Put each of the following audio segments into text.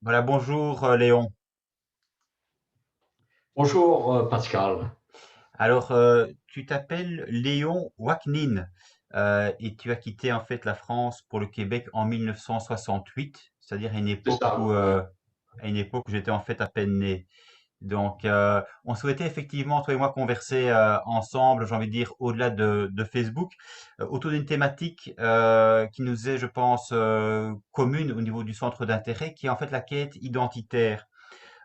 Voilà, bonjour Léon. Bonjour Pascal. Alors, tu t'appelles Léon Waknin et tu as quitté en fait la France pour le Québec en 1968, c'est-à-dire C'est ça, oui. à une époque où j'étais en fait à peine né. Donc, on souhaitait effectivement, toi et moi, converser ensemble, j'ai envie de dire, au-delà de Facebook, autour d'une thématique qui nous est, je pense, commune au niveau du centre d'intérêt, qui est en fait la quête identitaire.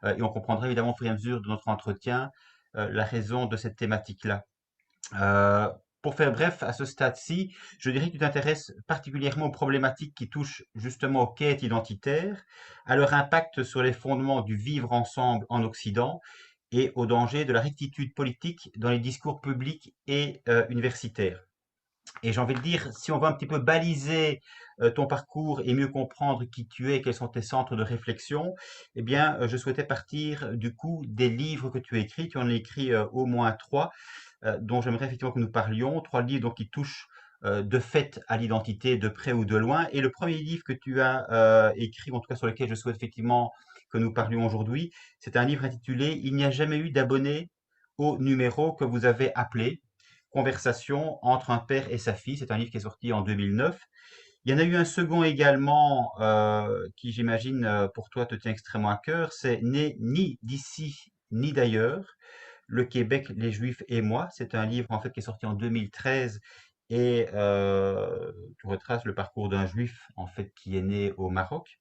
Et on comprendra évidemment au fur et à mesure de notre entretien la raison de cette thématique-là. Euh, pour faire bref, à ce stade-ci, je dirais que tu t'intéresses particulièrement aux problématiques qui touchent justement aux quêtes identitaires, à leur impact sur les fondements du vivre ensemble en Occident et aux dangers de la rectitude politique dans les discours publics et universitaires. Et j'ai envie de dire, si on veut un petit peu baliser ton parcours et mieux comprendre qui tu es, quels sont tes centres de réflexion, eh bien, je souhaitais partir du coup des livres que tu as écrits. Tu en as écrit au moins trois, dont j'aimerais effectivement que nous parlions. Trois livres donc, qui touchent de fait à l'identité de près ou de loin. Et le premier livre que tu as écrit, en tout cas sur lequel je souhaite effectivement que nous parlions aujourd'hui, c'est un livre intitulé Il n'y a jamais eu d'abonné au numéro que vous avez appelé. Conversation entre un père et sa fille. C'est un livre qui est sorti en 2009. Il y en a eu un second également qui, j'imagine, pour toi te tient extrêmement à cœur. C'est Né ni d'ici ni d'ailleurs. Le Québec, les Juifs et moi. C'est un livre en fait qui est sorti en 2013 et qui retrace le parcours d'un Juif en fait qui est né au Maroc.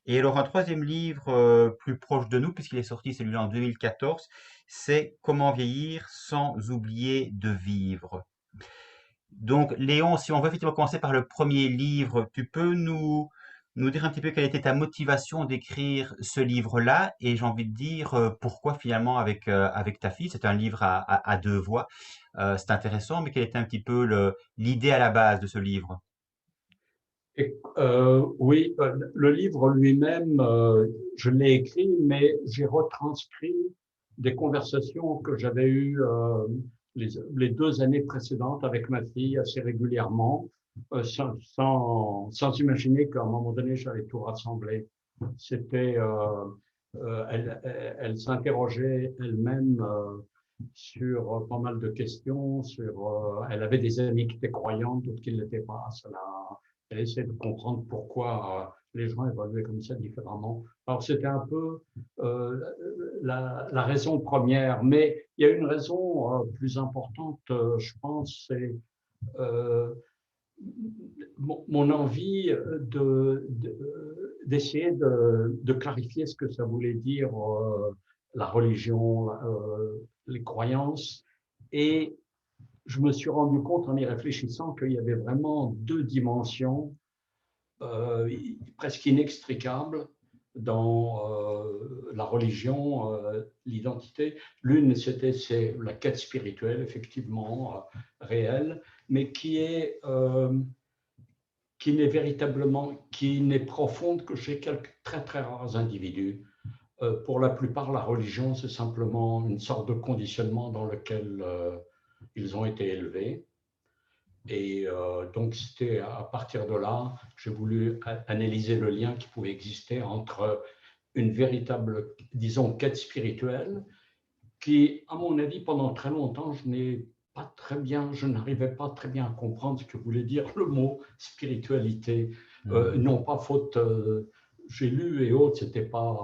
Et alors un troisième livre plus proche de nous, puisqu'il est sorti celui-là en 2014, c'est Comment vieillir sans oublier de vivre. Donc, Léon, si on veut effectivement commencer par le premier livre, tu peux nous dire un petit peu quelle était ta motivation d'écrire ce livre-là et j'ai envie de dire pourquoi finalement avec ta fille, c'est un livre à deux voix, c'est intéressant, mais quelle était un petit peu l'idée à la base de ce livre? Oui, le livre lui-même, je l'ai écrit, mais j'ai retranscrit des conversations que j'avais eues les 2 années précédentes avec ma fille assez régulièrement, sans imaginer qu'à un moment donné, j'allais tout rassembler. C'était, elle s'interrogeait elle-même sur pas mal de questions, elle avait des amis qui étaient croyants, d'autres qui ne l'étaient pas. Elle essaie de comprendre pourquoi les gens évoluaient comme ça différemment. Alors c'était un peu la raison première, mais il y a une raison plus importante, je pense, c'est euh, mon envie d'essayer de clarifier ce que ça voulait dire la religion, les croyances, et je me suis rendu compte en y réfléchissant qu'il y avait vraiment deux dimensions presque inextricable dans la religion, l'identité. L'une, c'est la quête spirituelle, effectivement, réelle, mais qui n'est véritablement, qui n'est profonde que chez quelques très très rares individus. Pour la plupart, la religion, c'est simplement une sorte de conditionnement dans lequel ils ont été élevés. Et donc, c'était à partir de là, j'ai voulu analyser le lien qui pouvait exister entre une véritable, disons, quête spirituelle, qui, à mon avis, pendant très longtemps, je n'arrivais pas très bien à comprendre ce que voulait dire le mot spiritualité. Hmm. Non pas faute, j'ai lu et autres, c'était pas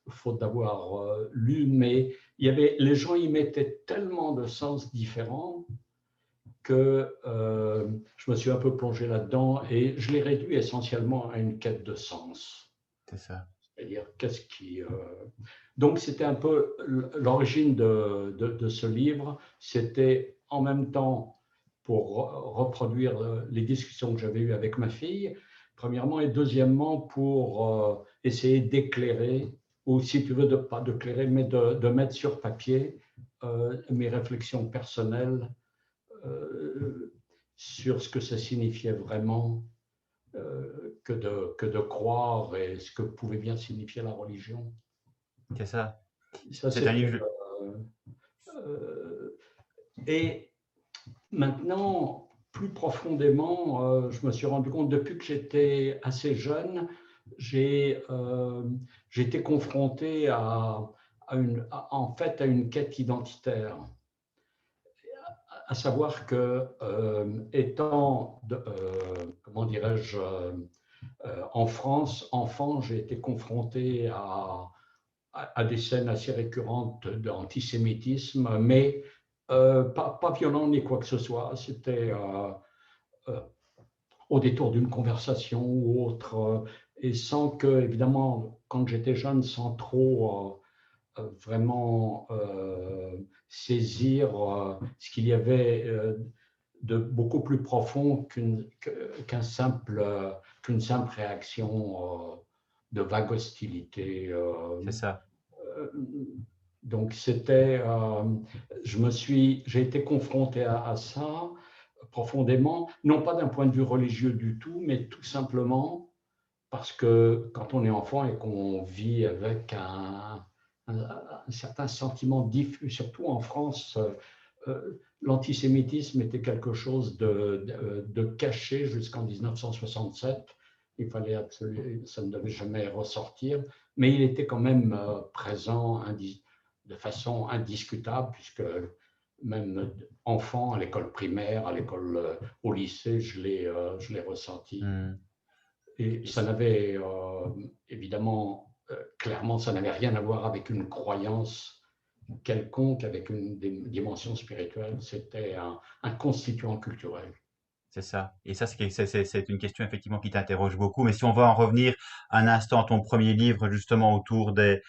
faute d'avoir lu, mais les gens y mettaient tellement de sens différents que je me suis un peu plongé là-dedans et je l'ai réduit essentiellement à une quête de sens. C'est ça. C'est-à-dire, qu'est-ce qui. Donc, c'était un peu l'origine de ce livre. C'était en même temps pour reproduire les discussions que j'avais eues avec ma fille, premièrement, et deuxièmement, pour essayer d'éclairer, ou si tu veux, pas d'éclairer, mais de mettre sur papier mes réflexions personnelles euh, sur ce que ça signifiait vraiment que de croire et ce que pouvait bien signifier la religion. C'est ça. Ça, C'est un c'était. livre. Euh, et maintenant, plus profondément, je me suis rendu compte depuis que j'étais assez jeune, j'ai j'ai été confronté en fait, à une quête identitaire, à savoir que, étant, comment dirais-je, en France, enfant, j'ai été confronté à des scènes assez récurrentes d'antisémitisme, mais pas violent ni quoi que ce soit. C'était euh, au détour d'une conversation ou autre, et sans que, évidemment, quand j'étais jeune, sans trop vraiment saisir ce qu'il y avait de beaucoup plus profond qu'une simple réaction de vague hostilité. C'est ça. Euh, donc c'était, j'ai été confronté à ça profondément, non pas d'un point de vue religieux du tout, mais tout simplement parce que quand on est enfant et qu'on vit avec un certain sentiment diffus, surtout en France, l'antisémitisme était quelque chose de caché jusqu'en 1967. Il fallait absolument, ça ne devait jamais ressortir, mais il était quand même présent de façon indiscutable, puisque même enfant, à l'école primaire, à l'école, au lycée, je l'ai ressenti. Hmm. Et Et ça c- n'avait évidemment, clairement, ça n'avait rien à voir avec une croyance quelconque, avec une dimension spirituelle. C'était un constituant culturel. c'est ça. Et ça, c'est une question effectivement qui t'interroge beaucoup. Mais si on va en revenir un instant à ton premier livre, justement, autour de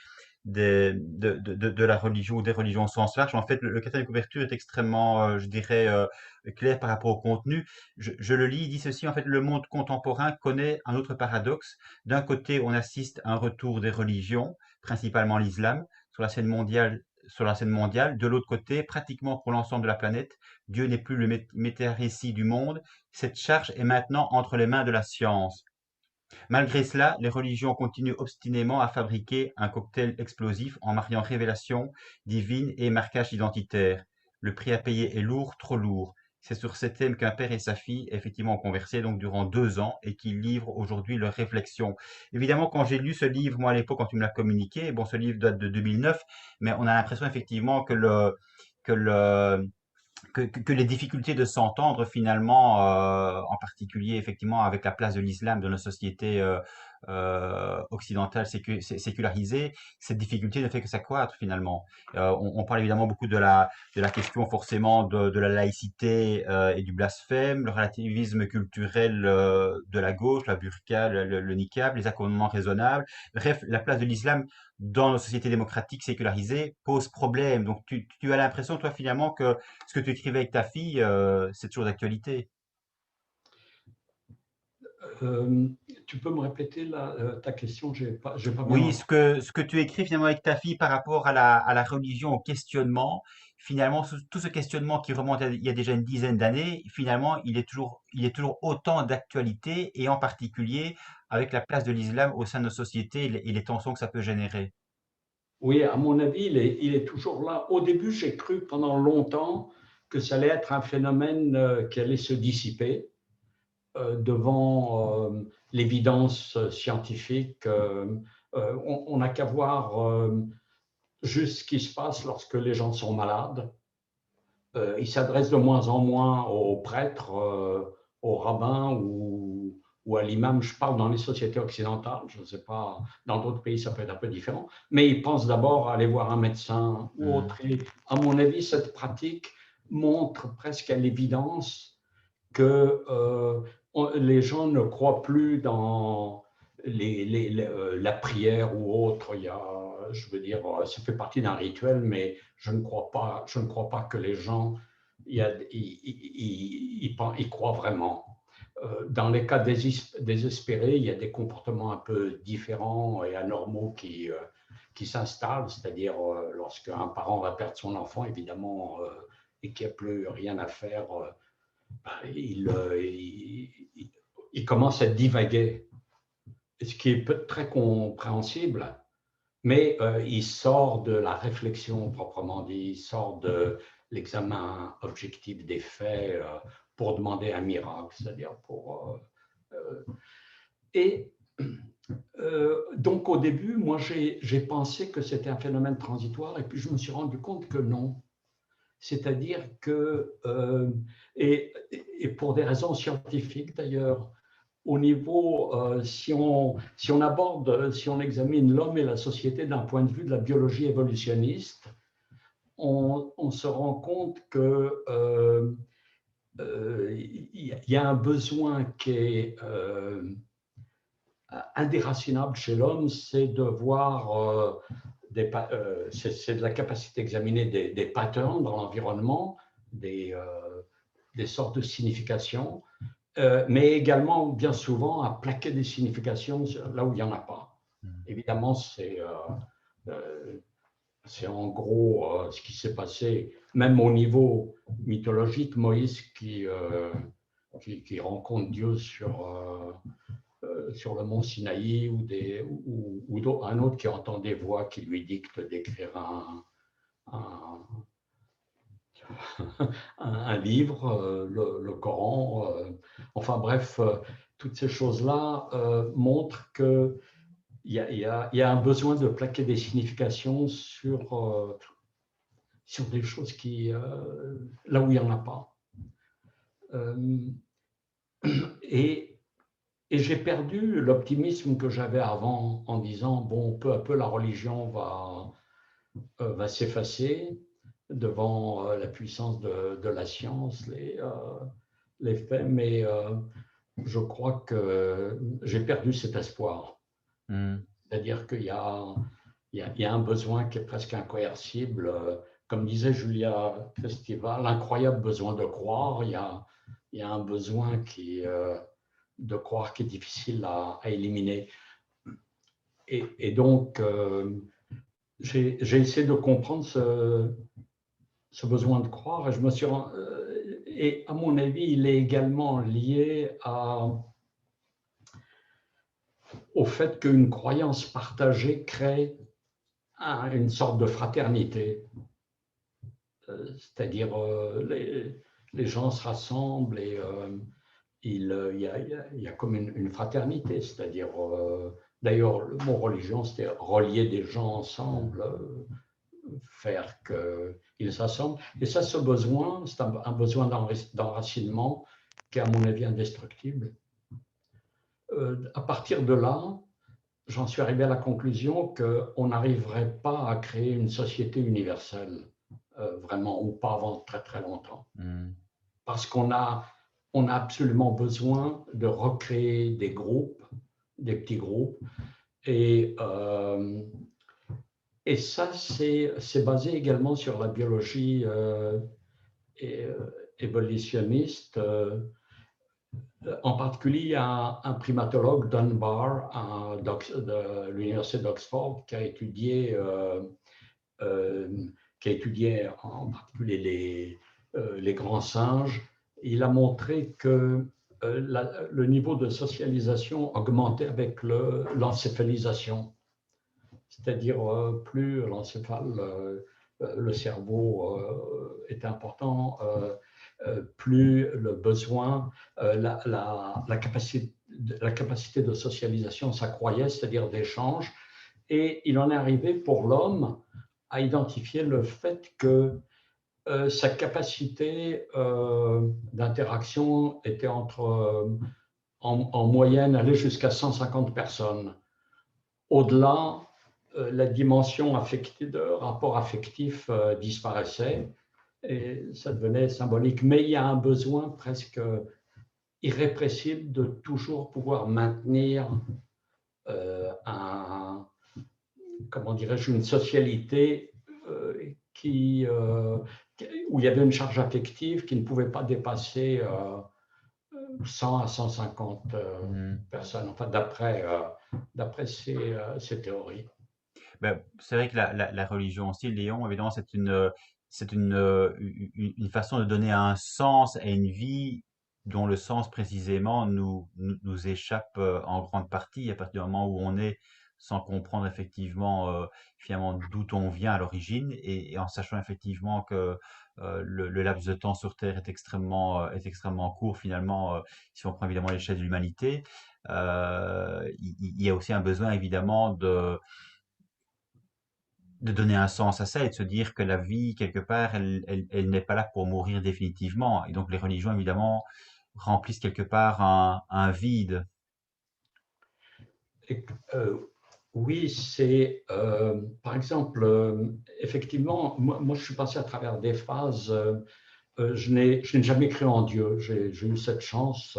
la religion ou des religions au sens large. En fait, le quatrième de couverture est extrêmement, je dirais, clair par rapport au contenu. Je le lis, il dit ceci, en fait, le monde contemporain connaît un autre paradoxe. D'un côté, on assiste à un retour des religions, principalement l'islam, sur la scène mondiale. Sur la scène mondiale. De l'autre côté, pratiquement pour l'ensemble de la planète, Dieu n'est plus le méta-récit du monde. Cette charge est maintenant entre les mains de la science. Malgré cela, les religions continuent obstinément à fabriquer un cocktail explosif en mariant révélation divine et marquage identitaire. Le prix à payer est lourd, trop lourd. C'est sur ces thèmes qu'un père et sa fille effectivement ont conversé donc durant 2 ans et qui livrent aujourd'hui leurs réflexions. Évidemment, quand j'ai lu ce livre, moi à l'époque, quand tu me l'as communiqué, bon, ce livre date de 2009, mais on a l'impression effectivement que le, que les difficultés de s'entendre finalement, en particulier effectivement avec la place de l'islam dans nos sociétés occidentales sécularisées, cette difficulté ne fait que s'accroître finalement. On parle évidemment beaucoup de la question forcément de la laïcité et du blasphème, le relativisme culturel de la gauche, la burqa, le niqab, les accommodements raisonnables. Bref, la place de l'islam dans nos sociétés démocratiques sécularisées pose problème. Donc tu as l'impression, toi, finalement, que ce que tu écrivais avec ta fille, c'est toujours d'actualité. Euh, Tu peux me répéter ta question? J'ai pas bien Oui, entendu. ce que tu écris finalement avec ta fille par rapport à la religion, au questionnement, finalement, tout ce questionnement qui remonte à il y a déjà une dizaine d'années, finalement, il est toujours autant d'actualité et en particulier avec la place de l'islam au sein de nos sociétés et les tensions que ça peut générer. Oui, à mon avis, il est toujours là. Au début, j'ai cru pendant longtemps que ça allait être un phénomène qui allait se dissiper devant l'évidence scientifique. On n'a qu'à voir juste ce qui se passe lorsque les gens sont malades. Ils s'adressent de moins en moins aux prêtres, aux rabbins ou à l'imam. Je parle dans les sociétés occidentales, je ne sais pas, dans d'autres pays ça peut être un peu différent, mais ils pensent d'abord à aller voir un médecin ou Hmm. autre. Et à mon avis, cette pratique montre presque à l'évidence que les gens ne croient plus dans la prière ou autre. Je veux dire, ça fait partie d'un rituel, mais je ne crois pas que les gens y croient vraiment. Dans les cas désespérés, il y a des comportements un peu différents et anormaux qui s'installent, c'est-à-dire lorsqu'un parent va perdre son enfant, évidemment, et qu'il n'y a plus rien à faire, il commence à divaguer, ce qui est très compréhensible, mais il sort de la réflexion proprement dit, il sort de l'examen objectif des faits pour demander un miracle, c'est-à-dire pour... et Donc au début, moi j'ai pensé que c'était un phénomène transitoire et puis je me suis rendu compte que non. C'est-à-dire que, et pour des raisons scientifiques d'ailleurs, au niveau, si on aborde, si on examine l'homme et la société d'un point de vue de la biologie évolutionniste, on se rend compte que il y a un besoin qui est indéracinable chez l'homme, c'est de voir c'est de la capacité d'examiner des patterns dans l'environnement, des sortes de significations, mais également bien souvent à plaquer des significations là où il n'y en a pas. Mm. Évidemment, c'est en gros ce qui s'est passé, même au niveau mythologique, Moïse qui rencontre Dieu sur le mont Sinaï ou un autre qui entend des voix qui lui dictent d'écrire un, un livre, le Coran. Enfin bref, toutes ces choses-là montrent qu'il y a un besoin de plaquer des significations sur des choses là où il n'y en a pas. Euh, et Et j'ai perdu l'optimisme que j'avais avant en disant, bon, peu à peu, la religion va s'effacer devant la puissance de la science, les faits, mais je crois que j'ai perdu cet espoir. Mm. C'est-à-dire il y a un besoin qui est presque incoercible. Comme disait Julia Festival, l'incroyable besoin de croire. Il y a un besoin de croire qui est difficile à éliminer. Et donc, j'ai essayé de comprendre ce besoin de croire et je me suis et à mon avis, il est également lié au fait qu'une croyance partagée crée une sorte de fraternité. C'est-à-dire, les gens se rassemblent et il y a comme une fraternité, c'est-à-dire, d'ailleurs, le mot religion, c'était relier des gens ensemble, faire qu'ils s'assemblent. Et ça, ce besoin, c'est un besoin d'enracinement qui est, à mon avis, indestructible. À partir de là, j'en suis arrivé à la conclusion qu'on n'arriverait pas à créer une société universelle, vraiment, ou pas avant très très longtemps. Mm. Parce on a absolument besoin de recréer des groupes, des petits groupes. Et, euh, et ça, c'est basé également sur la biologie et, évolutionniste. En particulier, il y a un primatologue, Dunbar, de l'Université d'Oxford, euh, qui a étudié en particulier les grands singes. Il a montré que le niveau de socialisation augmentait avec l'encéphalisation. C'est-à-dire, plus l'encéphale, le cerveau est important, plus le besoin, la capacité de socialisation s'accroissait, c'est-à-dire d'échange. Et il en est arrivé pour l'homme à identifier le fait que sa capacité d'interaction était en moyenne, allait jusqu'à 150 personnes. Au-delà, la dimension affective, de rapport affectif disparaissait et ça devenait symbolique. Mais il y a un besoin presque irrépressible de toujours pouvoir maintenir un, comment dirais-je, une socialité qui, où il y avait une charge affective qui ne pouvait pas dépasser 100 à 150 Mm. personnes, enfin, d'après ces théories. Ben, c'est vrai que la religion aussi, Léon, évidemment, c'est une façon de donner un sens à une vie dont le sens précisément nous échappe en grande partie à partir du moment où on est sans comprendre effectivement finalement d'où on vient à l'origine et en sachant effectivement que le laps de temps sur Terre est extrêmement court finalement si on prend évidemment l'échelle de l'humanité. Il y a aussi un besoin évidemment de donner un sens à ça et de se dire que la vie, quelque part, elle n'est pas là pour mourir définitivement. Et donc les religions, évidemment, remplissent quelque part un vide. Et, oui, c'est par exemple, effectivement, moi, je suis passé à travers des phases. Je n'ai jamais cru en Dieu. J'ai eu cette chance.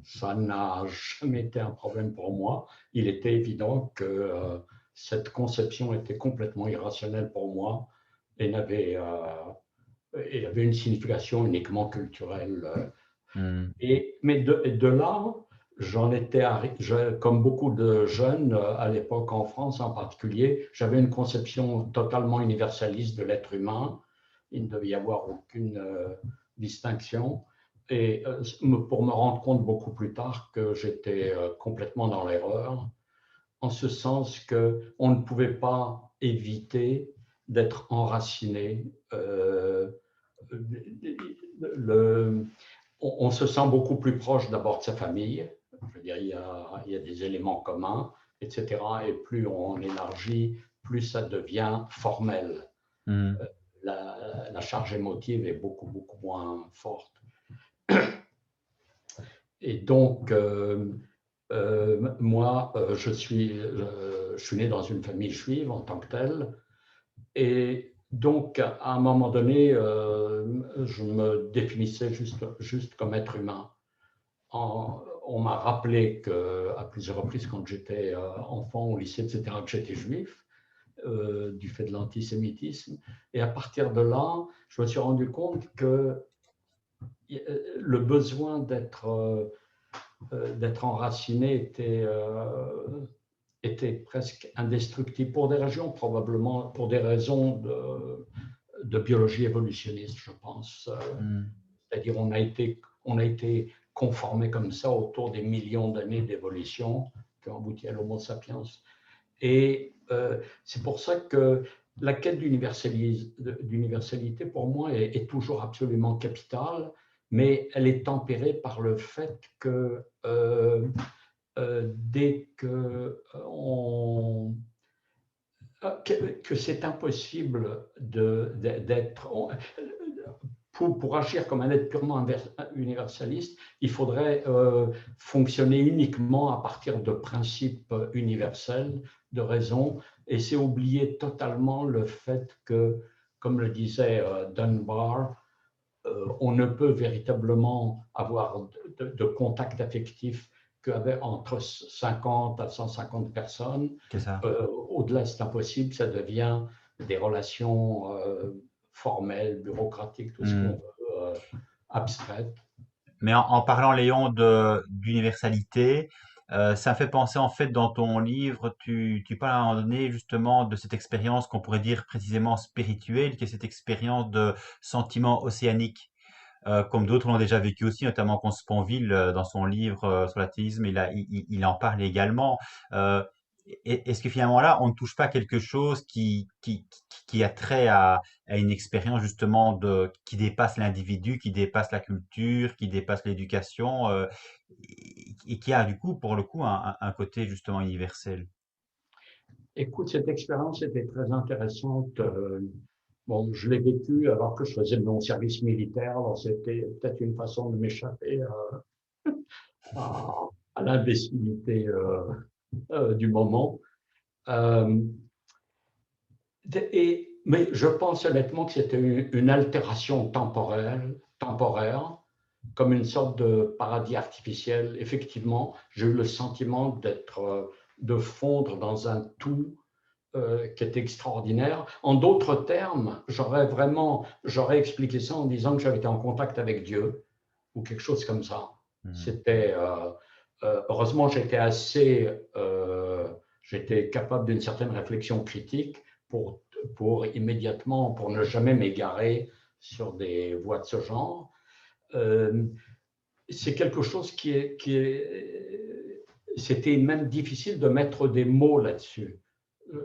Ça n'a jamais été un problème pour moi. Il était évident que cette conception était complètement irrationnelle pour moi et avait une signification uniquement culturelle. Hmm. Mais de là, comme beaucoup de jeunes à l'époque en France en particulier, j'avais une conception totalement universaliste de l'être humain. Il ne devait y avoir aucune distinction. Et pour me rendre compte beaucoup plus tard que j'étais complètement dans l'erreur, en ce sens qu'on ne pouvait pas éviter d'être enraciné. Le, on se sent beaucoup plus proche d'abord de sa famille. Je veux dire, il y a des éléments communs, etc. Et plus on élargit, plus ça devient formel. Hmm. La charge émotive est beaucoup, beaucoup moins forte. Et donc, moi, je suis né dans une famille juive en tant que telle. Et donc, à un moment donné, je me définissais juste comme être humain. On m'a rappelé qu'à plusieurs reprises, quand j'étais enfant au lycée, etc., que j'étais juif, du fait de l'antisémitisme. Et à partir de là, je me suis rendu compte que le besoin d'être enraciné était presque indestructible pour des raisons, probablement pour des raisons de biologie évolutionniste, je pense. Hmm. C'est-à-dire on a été conformé comme ça autour des millions d'années d'évolution qui ont abouti à l'Homo sapiens. Et c'est pour ça que la quête d'universalité, pour moi, est toujours absolument capitale, mais elle est tempérée par le fait que dès que c'est impossible d'être pour agir comme un être purement universaliste, il faudrait fonctionner uniquement à partir de principes universels, de raisons, et c'est oublier totalement le fait que, comme le disait Dunbar, on ne peut véritablement avoir de contact affectif qu'avec entre 50 à 150 personnes. C'est ça. Au-delà, c'est impossible, ça devient des relations formelles, bureaucratiques, tout ce qu'on Hmm. veut, abstraites. Mais en parlant, Léon, d'universalité, ça me fait penser en fait dans ton livre, tu parles à un moment donné justement de cette expérience qu'on pourrait dire précisément spirituelle, qui est cette expérience de sentiment océanique. Comme d'autres l'ont déjà vécu aussi, notamment Consponville, dans son livre sur l'athéisme, il en parle également. Euh, Est-ce que finalement là, on ne touche pas quelque chose qui a trait à une expérience justement qui dépasse l'individu, qui dépasse la culture, qui dépasse l'éducation, et qui a du coup, pour le coup, un côté justement universel? Écoute, cette expérience était très intéressante. Bon, je l'ai vécue alors que je faisais mon service militaire, alors c'était peut-être une façon de m'échapper à, à l'imbécilité du moment. Euh, mais je pense honnêtement que c'était une altération temporaire, comme une sorte de paradis artificiel. Effectivement, j'ai eu le sentiment de fondre dans un tout qui est extraordinaire. En d'autres termes, j'aurais expliqué ça en disant que j'avais été en contact avec Dieu ou quelque chose comme ça. Hmm. C'était heureusement j'étais capable d'une certaine réflexion critique pour immédiatement pour ne jamais m'égarer sur des voies de ce genre. C'est quelque chose c'était même difficile de mettre des mots là-dessus.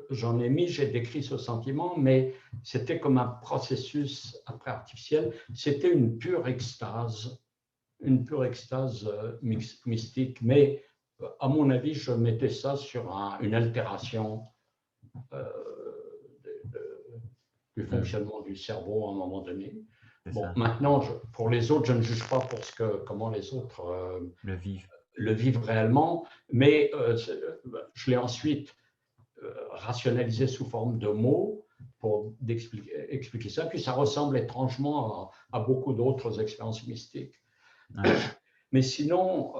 J'en ai mis, j'ai décrit ce sentiment, mais c'était comme un processus après artificiel. C'était une pure extase mystique, mais à mon avis, je mettais ça sur une altération euh, du fonctionnement du cerveau à un moment donné. C'est Bon, ça, maintenant, pour les autres, je ne juge pas pour comment les autres le vif. le vivent réellement, mais je l'ai ensuite rationalisé sous forme de mots pour expliquer ça. Puis ça ressemble étrangement à beaucoup d'autres expériences mystiques. Ouais. Mais sinon,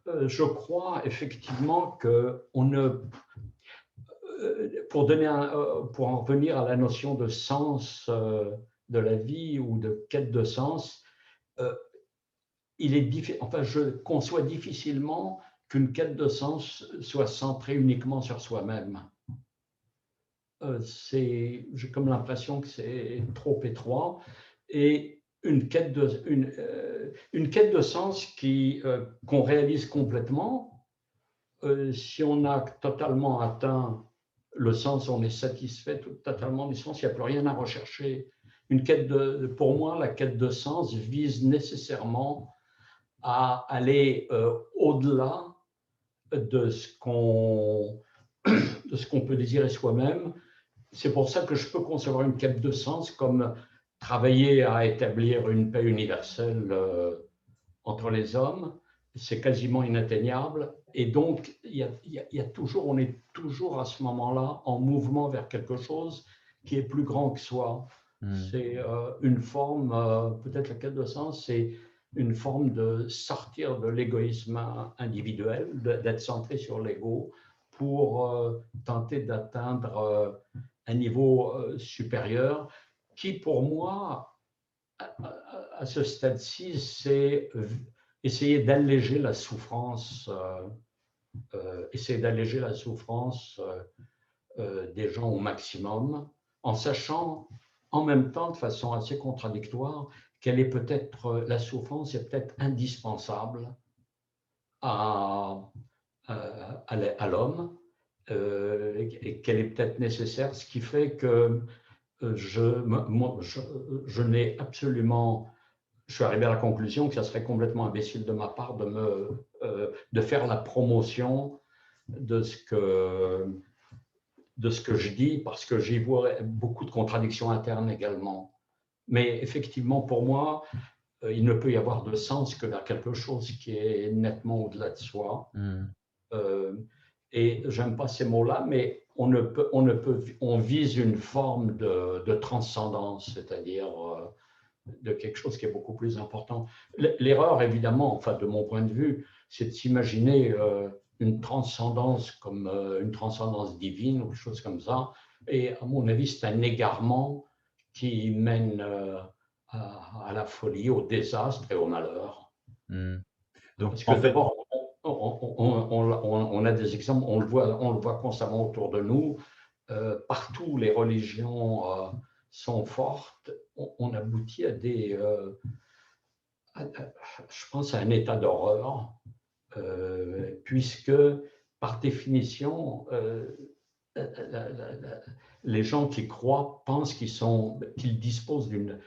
je crois effectivement que pour en revenir à la notion de sens de la vie ou de quête de sens, euh, enfin, je conçois difficilement qu'une quête de sens soit centrée uniquement sur soi-même. J'ai comme l'impression que c'est trop étroit. Et une quête de sens qu'on réalise complètement, si on a totalement atteint le sens, on est satisfait totalement du sens, il n'y a plus rien à rechercher. Pour moi, la quête de sens vise nécessairement à aller au-delà de ce qu'on peut désirer soi-même. C'est pour ça que je peux concevoir une quête de sens comme travailler à établir une paix universelle entre les hommes. C'est quasiment inatteignable. Et donc, on est toujours à ce moment-là en mouvement vers quelque chose qui est plus grand que soi. Mm. C'est une forme, peut-être la quête de sens, c'est une forme de sortir de l'égoïsme individuel, d'être centré sur l'ego pour tenter d'atteindre un niveau supérieur qui, pour moi, à ce stade-ci, c'est essayer d'alléger la souffrance, des gens au maximum, en sachant en même temps, de façon assez contradictoire, la souffrance est peut-être indispensable à, à l'homme, et qu'elle est peut-être nécessaire, ce qui fait que je n'ai absolument, je suis arrivé à la conclusion que ça serait complètement imbécile de ma part de faire la promotion de ce que je dis, parce que j'y vois beaucoup de contradictions internes également. Mais effectivement, pour moi, il ne peut y avoir de sens que vers quelque chose qui est nettement au-delà de soi. Mm. Euh, et j'aime pas ces mots-là, mais on vise une forme de transcendance, c'est-à-dire de quelque chose qui est beaucoup plus important. L'erreur, évidemment, enfin de mon point de vue, c'est de s'imaginer une transcendance comme une transcendance divine ou quelque chose comme ça. Et à mon avis, c'est un égarement qui mène à la folie, au désastre et au malheur. Mm. Donc, Parce que en fait, d'abord, on a des exemples, on le voit constamment autour de nous. Partout, les religions sont fortes. On aboutit je pense, à un état d'horreur, puisque, par définition, les gens qui croient pensent qu'ils disposent d'une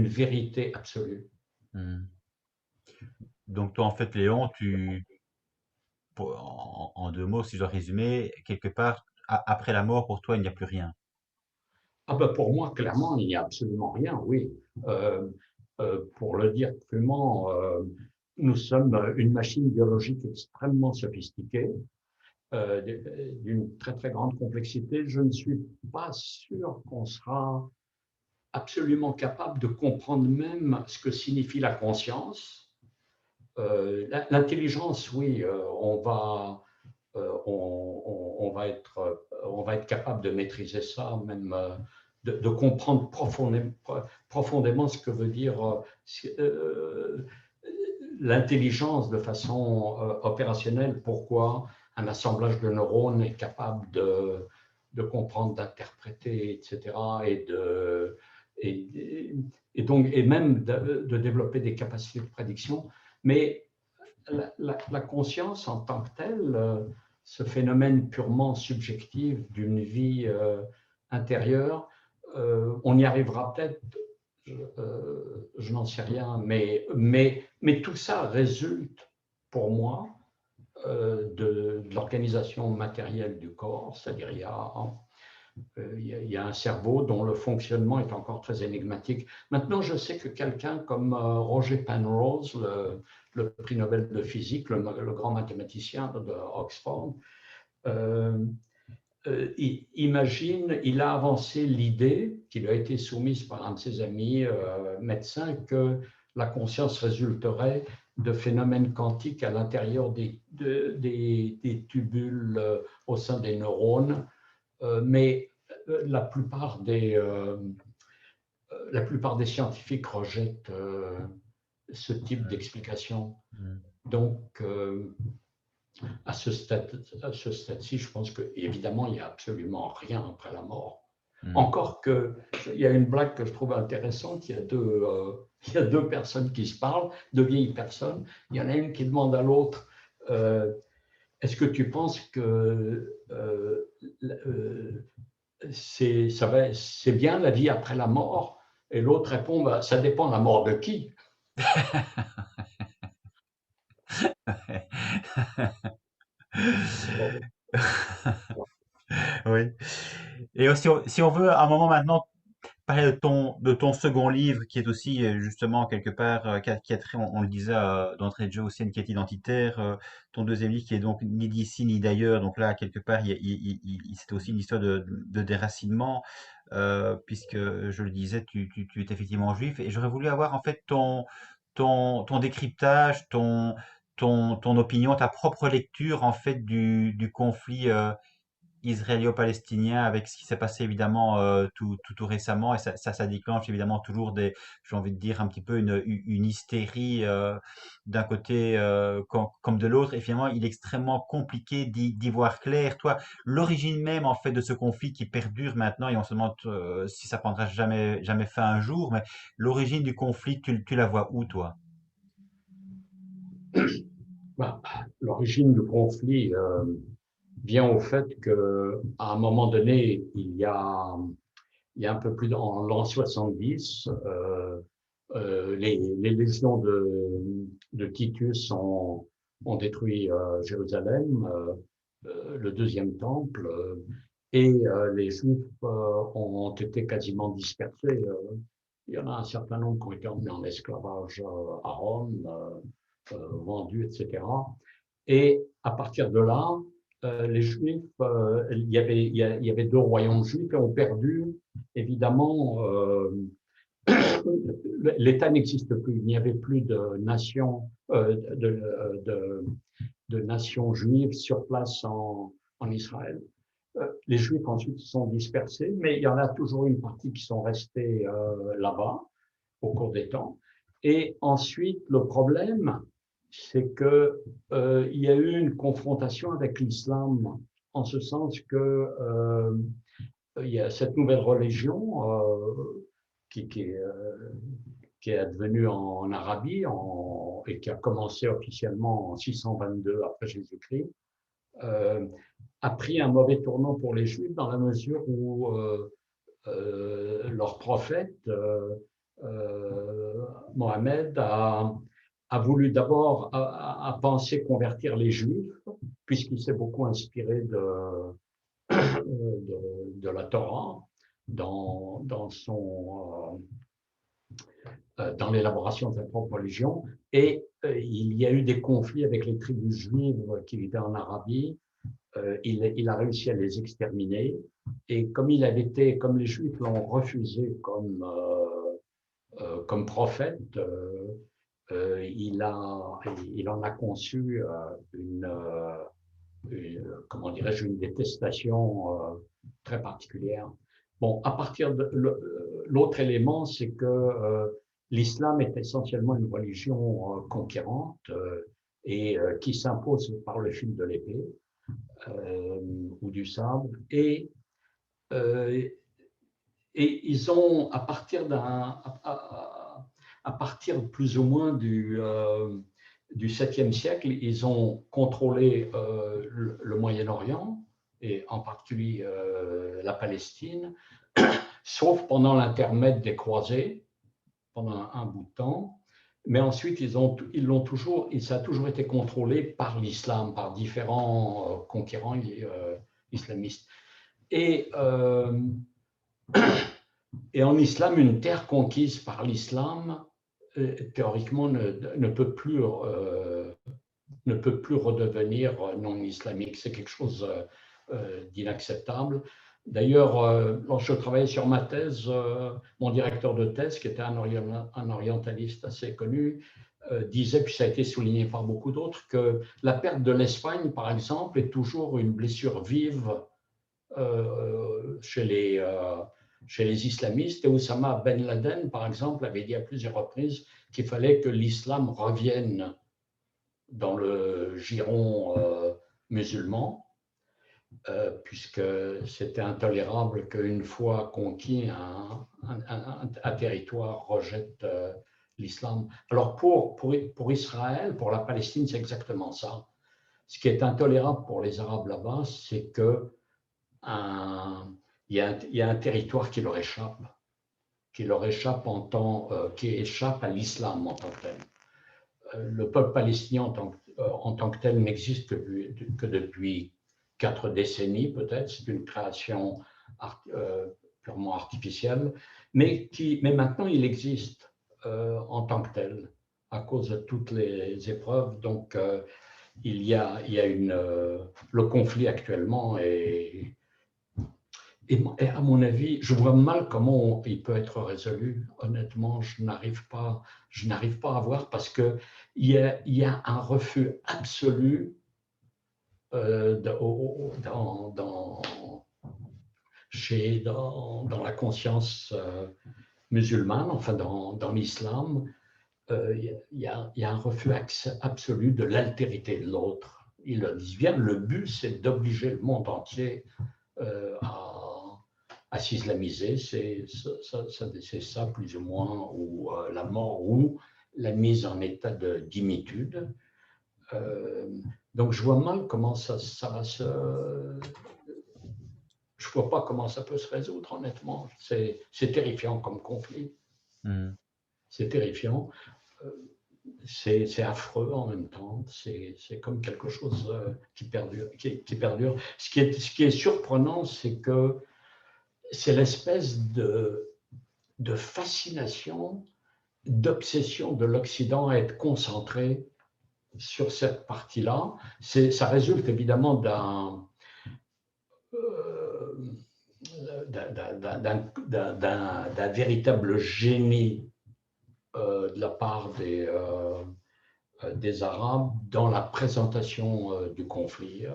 vérité absolue. mm. Donc toi, en fait, Léon, en deux mots, si je dois résumer, quelque part, après la mort, pour toi, il n'y a plus rien. Ah ben pour moi, clairement, il n'y a absolument rien, oui. Euh, pour le dire crûment, nous sommes une machine biologique extrêmement sophistiquée, euh, d'une très très grande complexité. Je ne suis pas sûr qu'on sera absolument capable de comprendre même ce que signifie la conscience. L'intelligence, oui, on va être capable de maîtriser ça, même de comprendre profondément ce que veut dire l'intelligence de façon opérationnelle, pourquoi un assemblage de neurones est capable de comprendre, d'interpréter, etc. Et, et même de développer des capacités de prédiction. Mais la conscience en tant que telle, ce phénomène purement subjectif d'une vie intérieure, on y arrivera peut-être, je n'en sais rien, mais tout ça résulte pour moi de l'organisation matérielle du corps, c'est-à-dire il y a un cerveau dont le fonctionnement est encore très énigmatique. Maintenant, je sais que quelqu'un comme Roger Penrose, le prix Nobel de physique, le grand mathématicien de Oxford, euh, il a avancé l'idée qui lui a été soumise par un de ses amis médecins que la conscience résulterait de phénomènes quantiques à l'intérieur des tubules au sein des neurones, mais la plupart des scientifiques rejettent ce type Mm. d'explication. Mm. Donc, à ce stade-ci, je pense qu'évidemment, il n'y a absolument rien après la mort. Mm. Encore qu'il y a une blague que je trouve intéressante, il y a deux personnes qui se parlent, deux vieilles personnes. Il y en a une qui demande à l'autre, est-ce que tu penses que c'est bien la vie après la mort? Et l'autre répond, bah, ça dépend de la mort de qui. Oui. Et aussi, si on veut, à un moment maintenant, parler de ton second livre, qui est aussi justement quelque part, qui a trait, on le disait d'entrée de jeu aussi, à une quête identitaire. Ton deuxième livre qui est donc ni d'ici ni d'ailleurs. Donc là, quelque part, c'est aussi une histoire de déracinement, puisque je le disais, tu es effectivement juif. Et j'aurais voulu avoir en fait ton décryptage, ton opinion, ta propre lecture en fait du conflit. Israélo-palestinien avec ce qui s'est passé évidemment tout récemment, et ça déclenche évidemment toujours j'ai envie de dire un petit peu une hystérie d'un côté comme de l'autre, et finalement il est extrêmement compliqué d'y voir clair. Toi, l'origine même en fait de ce conflit qui perdure maintenant, et on se demande si ça prendra jamais fin un jour, mais l'origine du conflit, tu la vois où toi? Bah, l'origine du conflit vient au fait qu'à un moment donné, il y a un peu plus en l'an 70, les légions de Titus ont détruit Jérusalem, le deuxième temple, et les Juifs ont été quasiment dispersés. Il y en a un certain nombre qui ont été emmenés en esclavage à Rome, vendus, etc. Et à partir de là, les Juifs, il y avait deux royaumes juifs et ont perdu, évidemment, l'État n'existe plus. Il n'y avait plus de nation, de nation juive sur place en Israël. Les Juifs ensuite se sont dispersés, mais il y en a toujours une partie qui sont restés là-bas au cours des temps. Et ensuite, le problème, c'est que il y a eu une confrontation avec l'islam, en ce sens que il y a cette nouvelle religion qui, qui, euh, qui est advenue en Arabie et qui a commencé officiellement en 622 après Jésus-Christ, euh, a pris un mauvais tournant pour les Juifs dans la mesure où leur prophète, Mohamed, a voulu d'abord à penser convertir les Juifs, puisqu'il s'est beaucoup inspiré de la Torah dans l'élaboration de sa propre religion. Et il y a eu des conflits avec les tribus juives qui vivaient en Arabie. Il a réussi à les exterminer. Et comme comme les Juifs l'ont refusé comme prophète, il en a conçu comment dirais-je, une détestation très particulière. Bon, à partir de l'autre élément, c'est que l'islam est essentiellement une religion conquérante et qui s'impose par le fil de l'épée ou du sabre. Euh, et ils ont, à partir plus ou moins du 7e siècle, ils ont contrôlé le Moyen-Orient et en particulier la Palestine, sauf pendant l'intermède des croisés, pendant un bout de temps. Mais ensuite, ça a toujours été contrôlé par l'islam, par différents conquérants islamistes. Et en islam, une terre conquise par l'islam, théoriquement, ne peut plus redevenir non islamique. C'est quelque chose d'inacceptable. D'ailleurs, lorsque je travaillais sur ma thèse, mon directeur de thèse, qui était un orientaliste assez connu, disait, puis ça a été souligné par beaucoup d'autres, que la perte de l'Espagne, par exemple, est toujours une blessure vive chez les islamistes. Et Oussama Ben Laden, par exemple, avait dit à plusieurs reprises qu'il fallait que l'islam revienne dans le giron musulman, puisque c'était intolérable qu'une fois conquis, un territoire rejette l'islam. Alors pour Israël, pour la Palestine, c'est exactement ça. Ce qui est intolérable pour les Arabes là-bas, c'est qu'il y a un territoire qui leur échappe, qui échappe à l'islam en tant que tel. Le peuple palestinien en tant que tel n'existe que depuis 4 décennies peut-être. C'est une création purement artificielle, mais maintenant il existe en tant que tel à cause de toutes les épreuves. Donc il y a le conflit actuellement et à mon avis, je vois mal comment il peut être résolu. Honnêtement, je n'arrive pas à voir parce qu'il y a un refus absolu dans la conscience musulmane, enfin dans l'islam. Il y a un refus absolu de l'altérité de l'autre. Ils le disent bien, le but, c'est d'obliger le monde entier à s'islamiser, c'est ça plus ou moins, ou la mort ou la mise en état de dimitude. Donc je vois mal comment ça va je vois pas comment ça peut se résoudre, honnêtement. C'est terrifiant comme conflit. C'est terrifiant. C'est affreux en même temps. C'est comme quelque chose qui perdure. Ce qui est surprenant, c'est que c'est l'espèce de fascination, d'obsession de l'Occident à être concentré sur cette partie-là. Ça résulte évidemment d'un véritable génie de la part des Arabes dans la présentation du conflit.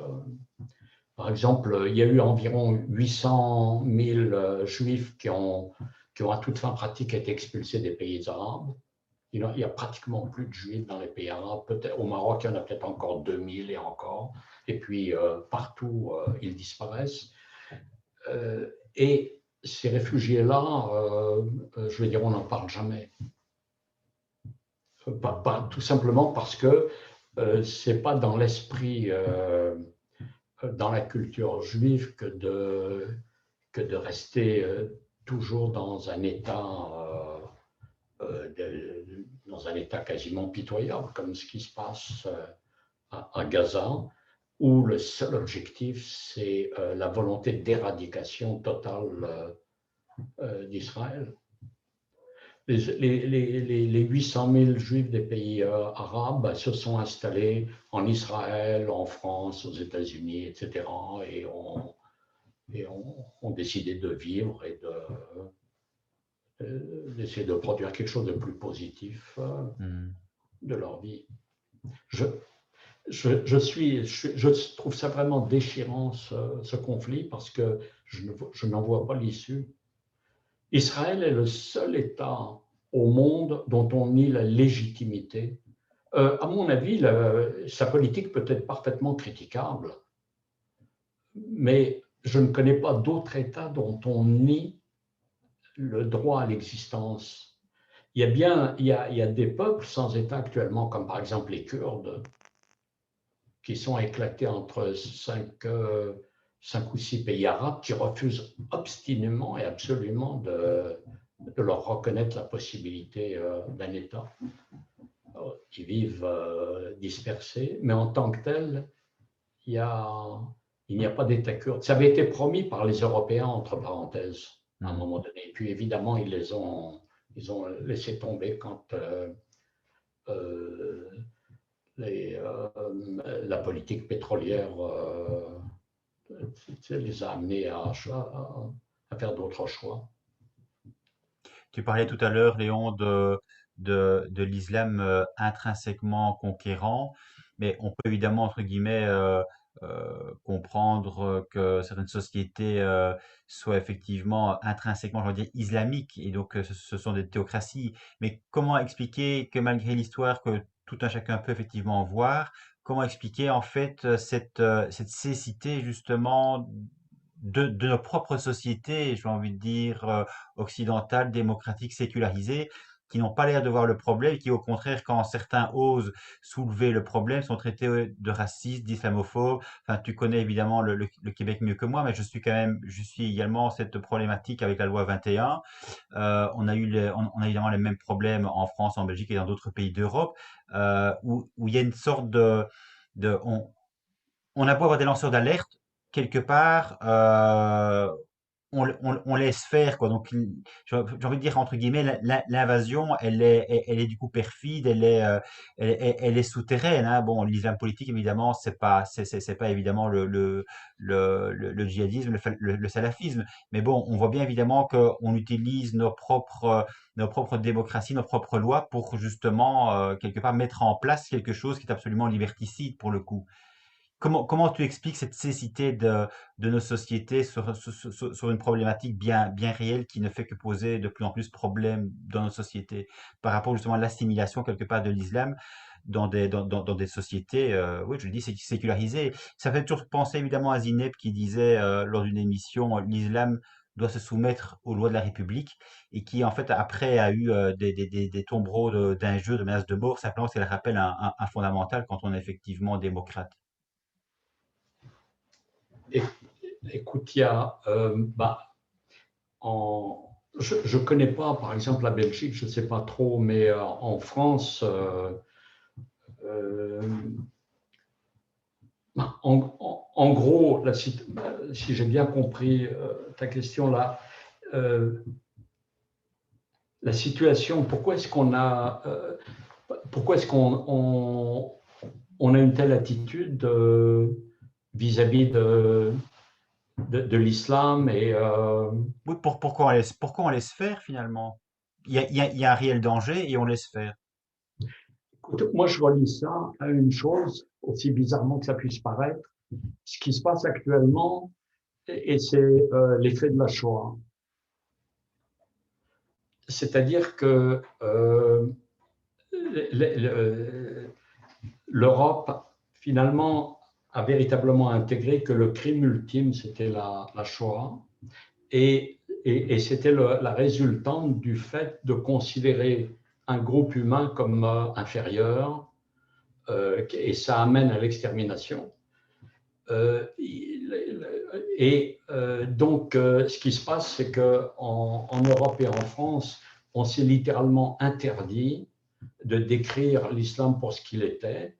Par exemple, il y a eu environ 800 000 juifs qui ont à toute fin pratique été expulsés des pays arabes. Il n'y a pratiquement plus de juifs dans les pays arabes. Au Maroc, il y en a peut-être encore 2000 et encore. Et puis partout, ils disparaissent. Et ces réfugiés-là, je veux dire, on n'en parle jamais. Tout simplement parce que ce n'est pas dans l'esprit, dans la culture juive que de rester toujours dans un état quasiment pitoyable, comme ce qui se passe à Gaza, où le seul objectif, c'est la volonté d'éradication totale d'Israël. Les 800 000 juifs des pays arabes se sont installés en Israël, en France, aux États-Unis, etc. et ont décidé de vivre et d'essayer de produire quelque chose de plus positif de leur vie. Je trouve ça vraiment déchirant, ce conflit, parce que je n'en vois pas l'issue. Israël est le seul État au monde dont on nie la légitimité. À mon avis, sa politique peut être parfaitement critiquable, mais je ne connais pas d'autre État dont on nie le droit à l'existence. il y a des peuples sans État actuellement, comme par exemple les Kurdes, qui sont éclatés entre cinq ou six pays arabes qui refusent obstinément et absolument de leur reconnaître la possibilité d'un État. Qui vivent dispersés, mais en tant que tel, il n'y a pas d'État kurde. Ça avait été promis par les Européens, entre parenthèses, à un moment donné. Et puis évidemment, ils ont laissé tomber quand euh, la politique pétrolière les a amenés à faire d'autres choix. Tu parlais tout à l'heure, Léon, de l'islam intrinsèquement conquérant, mais on peut évidemment, entre guillemets, comprendre que certaines sociétés soient effectivement intrinsèquement, je veux dire, islamiques, et donc ce sont des théocraties. Mais comment expliquer que malgré l'histoire que tout un chacun peut effectivement voir, comment expliquer en fait cette cécité justement de nos propres sociétés, j'ai envie de dire, occidentales, démocratiques, sécularisées, qui n'ont pas l'air de voir le problème, qui au contraire, quand certains osent soulever le problème, sont traités de racistes, d'islamophobes. Enfin, tu connais évidemment le Québec mieux que moi, mais je suis également cette problématique avec la loi 21. On a évidemment les mêmes problèmes en France, en Belgique et dans d'autres pays d'Europe, où il y a une sorte de on a beau avoir des lanceurs d'alerte, quelque part, on laisse faire, quoi. Donc, j'ai envie de dire, entre guillemets, l'invasion, elle est du coup perfide, elle est souterraine, hein. Bon, l'islam politique, évidemment, c'est pas évidemment le djihadisme, le salafisme. Mais bon, on voit bien évidemment qu'on utilise nos propres démocraties, nos propres lois pour justement, quelque part, mettre en place quelque chose qui est absolument liberticide pour le coup. Comment tu expliques cette cécité de nos sociétés sur une problématique bien réelle qui ne fait que poser de plus en plus de problèmes dans nos sociétés par rapport justement à l'assimilation quelque part de l'islam dans des sociétés, oui, je le dis, sécularisées. Ça fait toujours penser évidemment à Zineb qui disait lors d'une émission, l'islam doit se soumettre aux lois de la République et qui en fait après a eu des tombereaux d'injures, de menaces de mort, simplement parce qu'elle rappelle un fondamental quand on est effectivement démocrate. Écoute, il y a, je ne connais pas, par exemple, la Belgique, je ne sais pas trop, mais en France, euh, en gros, si j'ai bien compris ta question là, la situation, pourquoi est-ce qu'on a une telle attitude vis-à-vis de l'islam Oui, pourquoi on laisse faire finalement? Il y a un réel danger et on laisse faire. écoute, moi je relis ça à une chose, aussi bizarrement que ça puisse paraître, ce qui se passe actuellement, et c'est l'effet de la Shoah. C'est-à-dire que l'Europe, finalement, a véritablement intégré que le crime ultime, c'était la Shoah, et c'était la résultante du fait de considérer un groupe humain comme inférieur, et ça amène à l'extermination. Donc, ce qui se passe, c'est qu'en Europe et en France, on s'est littéralement interdit de décrire l'islam pour ce qu'il était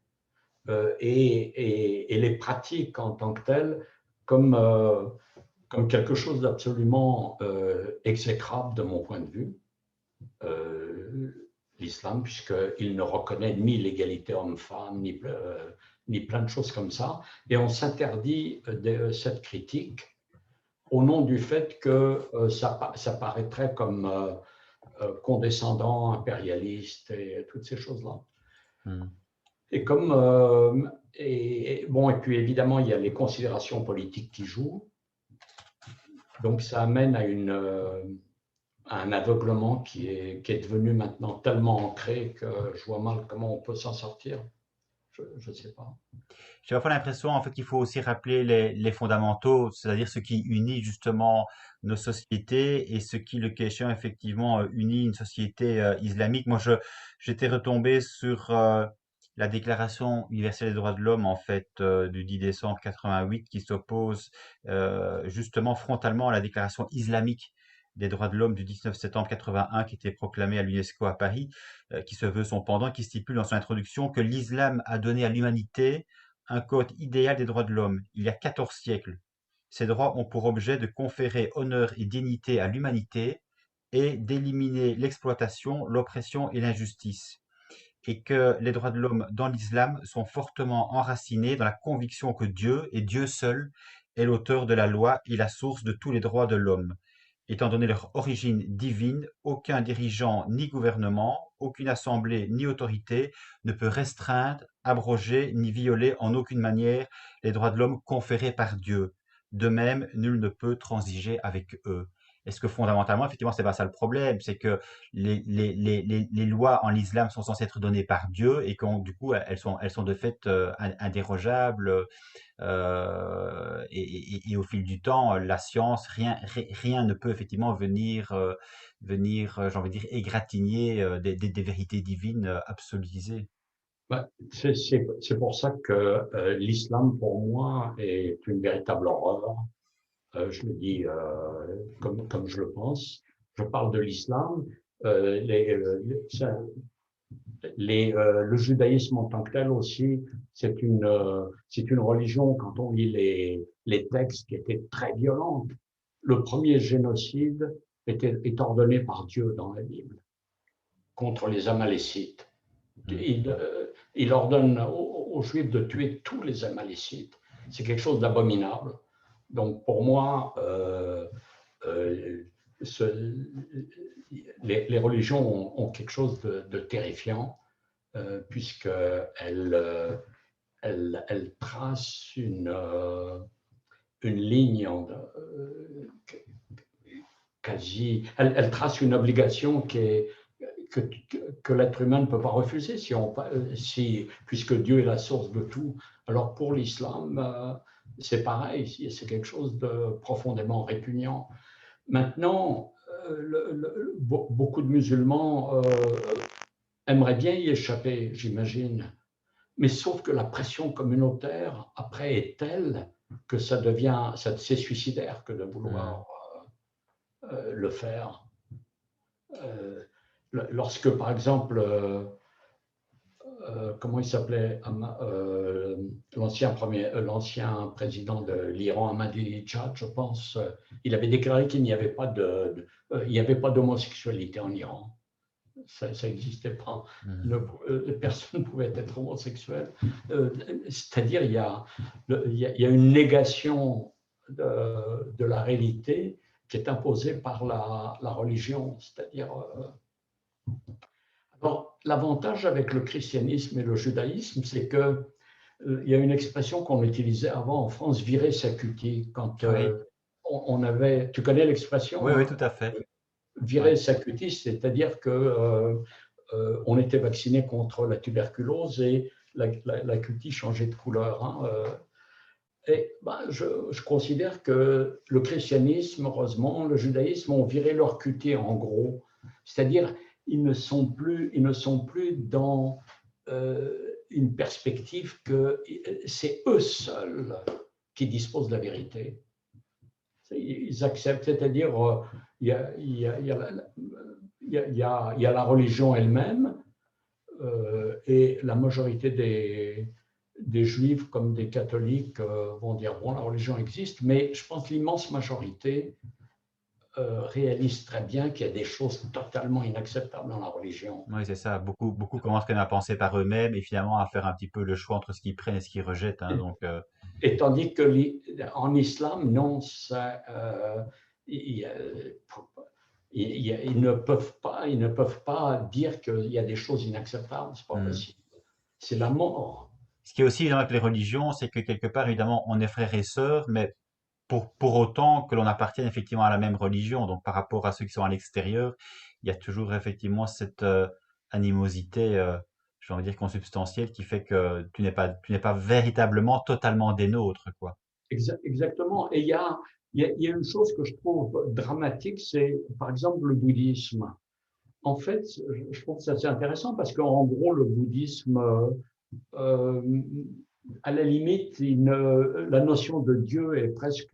et les pratiques en tant que telles comme, comme quelque chose d'absolument exécrable de mon point de vue. L'islam, puisqu'il ne reconnaît ni l'égalité homme-femme, ni plein de choses comme ça. Et on s'interdit cette critique au nom du fait que ça paraîtrait comme condescendant, impérialiste et toutes ces choses-là. Et bon, et puis évidemment, il y a les considérations politiques qui jouent. Donc ça amène à un aveuglement qui est devenu maintenant tellement ancré que je vois mal comment on peut s'en sortir. Je ne sais pas. J'ai parfois l'impression en fait qu'il faut aussi rappeler les fondamentaux, c'est-à-dire ce qui unit justement nos sociétés et ce qui, le cas échéant, effectivement unit une société islamique. Moi, j'étais retombé sur la Déclaration universelle des droits de l'homme en fait du 10 décembre 88 qui s'oppose justement frontalement à la Déclaration islamique des droits de l'homme du 19 septembre 81 qui était proclamée à l'UNESCO à Paris, qui se veut son pendant, qui stipule dans son introduction que l'islam a donné à l'humanité un code idéal des droits de l'homme, il y a 14 siècles. Ces droits ont pour objet de conférer honneur et dignité à l'humanité et d'éliminer l'exploitation, l'oppression et l'injustice. Et que les droits de l'homme dans l'islam sont fortement enracinés dans la conviction que Dieu, et Dieu seul, est l'auteur de la loi et la source de tous les droits de l'homme. Étant donné leur origine divine, aucun dirigeant ni gouvernement, aucune assemblée ni autorité ne peut restreindre, abroger ni violer en aucune manière les droits de l'homme conférés par Dieu. De même, nul ne peut transiger avec eux. Est-ce que fondamentalement, effectivement, c'est pas ça le problème, c'est que les lois en islam sont censées être données par Dieu et que du coup, elles sont de fait indérogeables, et au fil du temps, la science, rien ne peut effectivement venir, j'ai envie de dire, égratigner des vérités divines absolutisées. Ben, c'est pour ça que l'islam, pour moi, est une véritable horreur. Je le dis comme je le pense. Je parle de l'islam. Le judaïsme en tant que tel aussi, c'est une religion, quand on lit les textes qui étaient très violents. Le premier génocide est ordonné par Dieu dans la Bible contre les Amalécites. Mm. Il ordonne aux Juifs de tuer tous les Amalécites. C'est quelque chose d'abominable. Donc pour moi, euh, ce, les religions ont quelque chose de terrifiant, puisqu'elles elles tracent une ligne quasi. Elles tracent une obligation que, que l'être humain ne peut pas refuser puisque Dieu est la source de tout. Alors pour l'islam, c'est pareil, c'est quelque chose de profondément répugnant. Maintenant, beaucoup de musulmans aimeraient bien y échapper, j'imagine. Mais sauf que la pression communautaire, après, est telle que c'est suicidaire que de Mm. vouloir le faire. Euh, Lorsque, par exemple, comment il s'appelait, l'ancien président de l'Iran, Ahmadinejad, je pense, il avait déclaré qu'il n'y avait pas il n'y avait pas d'homosexualité en Iran. Ça n'existait pas. Mm. Personne ne pouvait être homosexuel. C'est-à-dire, il y a une négation de la réalité qui est imposée par la religion. C'est-à-dire, alors, l'avantage avec le christianisme et le judaïsme, c'est que il y a une expression qu'on utilisait avant en France, virer sa cutie. Quand Oui, on avait, tu connais oui, l'expression, oui, hein, tout à fait. virer Ouais. sa cutie, c'est-à-dire que on était vacciné contre la tuberculose et la cutie changeait de couleur. Hein, et ben, je considère que le christianisme, heureusement, le judaïsme ont viré leur cutie en gros. C'est-à-dire, ils ne sont plus dans une perspective que c'est eux seuls qui disposent de la vérité. Ils acceptent, c'est-à-dire, il y a, il y a, il y a, il y a la religion elle-même, et la majorité des juifs comme des catholiques vont dire, bon, la religion existe, mais je pense que l'immense majorité réalise très bien qu'il y a des choses totalement inacceptables dans la religion. Oui, c'est ça. Beaucoup commencent quand même à penser par eux-mêmes et finalement à faire un petit peu le choix entre ce qu'ils prennent et ce qu'ils rejettent, hein. Donc, Et tandis que en islam, non, ça, il, ils ne peuvent pas dire qu'il y a des choses inacceptables, c'est pas hmm. possible. C'est la mort. Ce qui est aussi évident avec les religions, c'est que quelque part, évidemment, on est frères et sœurs, mais pour autant que l'on appartienne effectivement à la même religion. Donc, par rapport à ceux qui sont à l'extérieur, il y a toujours effectivement cette animosité j'ai envie de dire, consubstantielle qui fait que tu n'es pas véritablement totalement des nôtres, quoi. Exactement. Et il y a une chose que je trouve dramatique, c'est par exemple le bouddhisme. En fait, je trouve ça assez intéressant parce qu'en gros, le bouddhisme, euh, à la limite, la notion de Dieu est presque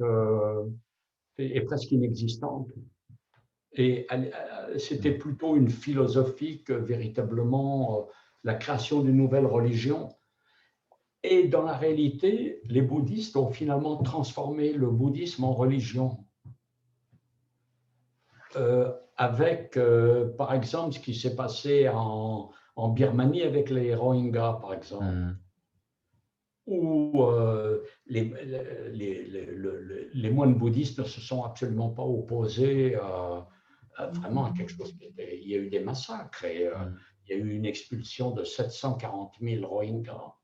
inexistante. Et c'était Mm. plutôt une philosophie que véritablement la création d'une nouvelle religion. Et dans la réalité, les bouddhistes ont finalement transformé le bouddhisme en religion. Avec, par exemple, ce qui s'est passé en Birmanie avec les Rohingyas, par exemple, Mm. où les moines bouddhistes ne se sont absolument pas opposés vraiment à quelque chose qui était. Il y a eu des massacres et Mm. il y a eu une expulsion de 740 000 Rohingyas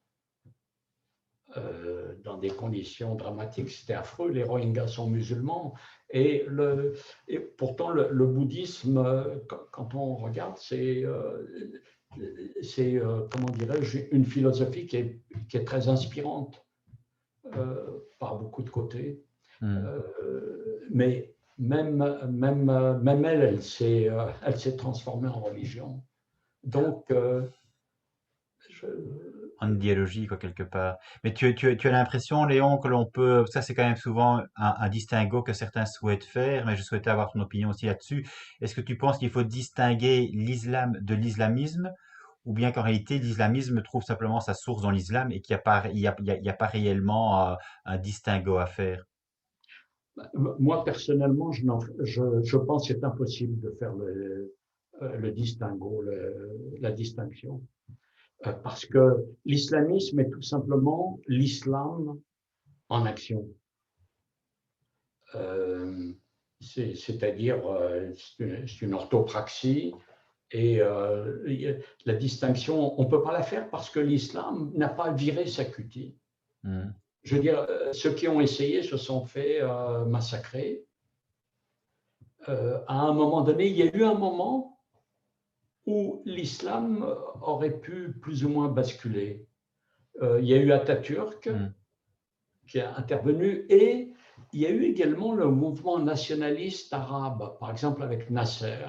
dans des conditions dramatiques. C'était affreux. Les Rohingyas sont musulmans. Et, et pourtant, le bouddhisme, quand on regarde, comment dirais-je, une philosophie qui est très inspirante par beaucoup de côtés. Mm. Mais même elle, elle s'est transformée en religion. Donc, je, En idéologie, quoi, quelque part. Mais tu as l'impression, Léon, que l'on peut, ça c'est quand même souvent un distinguo que certains souhaitent faire, mais je souhaitais avoir ton opinion aussi là-dessus. Est-ce que tu penses qu'il faut distinguer l'islam de l'islamisme, ou bien qu'en réalité l'islamisme trouve simplement sa source dans l'islam et qu'il n'y a pas, il y a pas réellement un distinguo à faire? moi, personnellement, je pense que c'est impossible de faire le distinguo, la distinction. Parce que l'islamisme est tout simplement l'islam en action. Euh, C'est-à-dire, c'est une orthopraxie et la distinction, on ne peut pas la faire parce que l'islam n'a pas viré sa cutie. Hmm. Je veux dire, ceux qui ont essayé se sont fait massacrer. À un moment donné, il y a eu un moment où l'islam aurait pu plus ou moins basculer. Il y a eu Atatürk Hmm. qui a intervenu et il y a eu également le mouvement nationaliste arabe, par exemple avec Nasser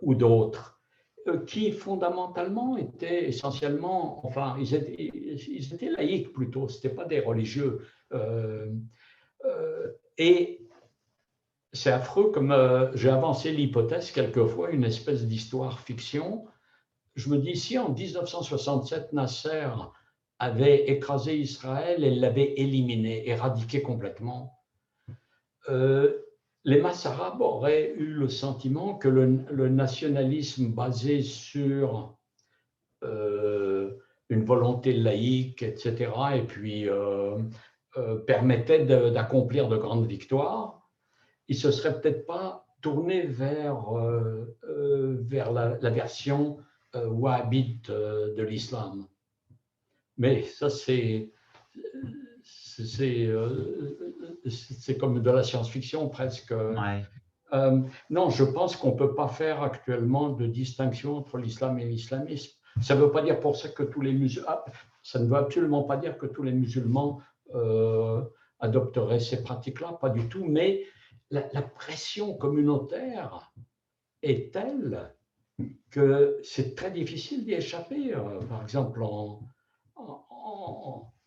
ou d'autres, qui fondamentalement étaient essentiellement, enfin, ils étaient laïcs plutôt, ce n'étaient pas des religieux. Euh, et c'est affreux comme j'ai avancé l'hypothèse quelquefois, une espèce d'histoire fiction. Je me dis, si en 1967, Nasser avait écrasé Israël et l'avait éliminé, éradiqué complètement, euh, les masses arabes auraient eu le sentiment que le nationalisme basé sur euh, une volonté laïque, etc., et puis permettait d'accomplir de grandes victoires, ils ne se seraient peut-être pas tournés vers la version wahhabite de l'islam. Mais ça, c'est comme de la science-fiction presque. Ouais. Non, je pense qu'on ne peut pas faire actuellement de distinction entre l'islam et l'islamisme. Ça ne veut pas dire pour ça que tous les musulmans, ça ne veut absolument pas dire que tous les musulmans euh, adopteraient ces pratiques-là, pas du tout, mais la pression communautaire est telle que c'est très difficile d'y échapper. Par exemple,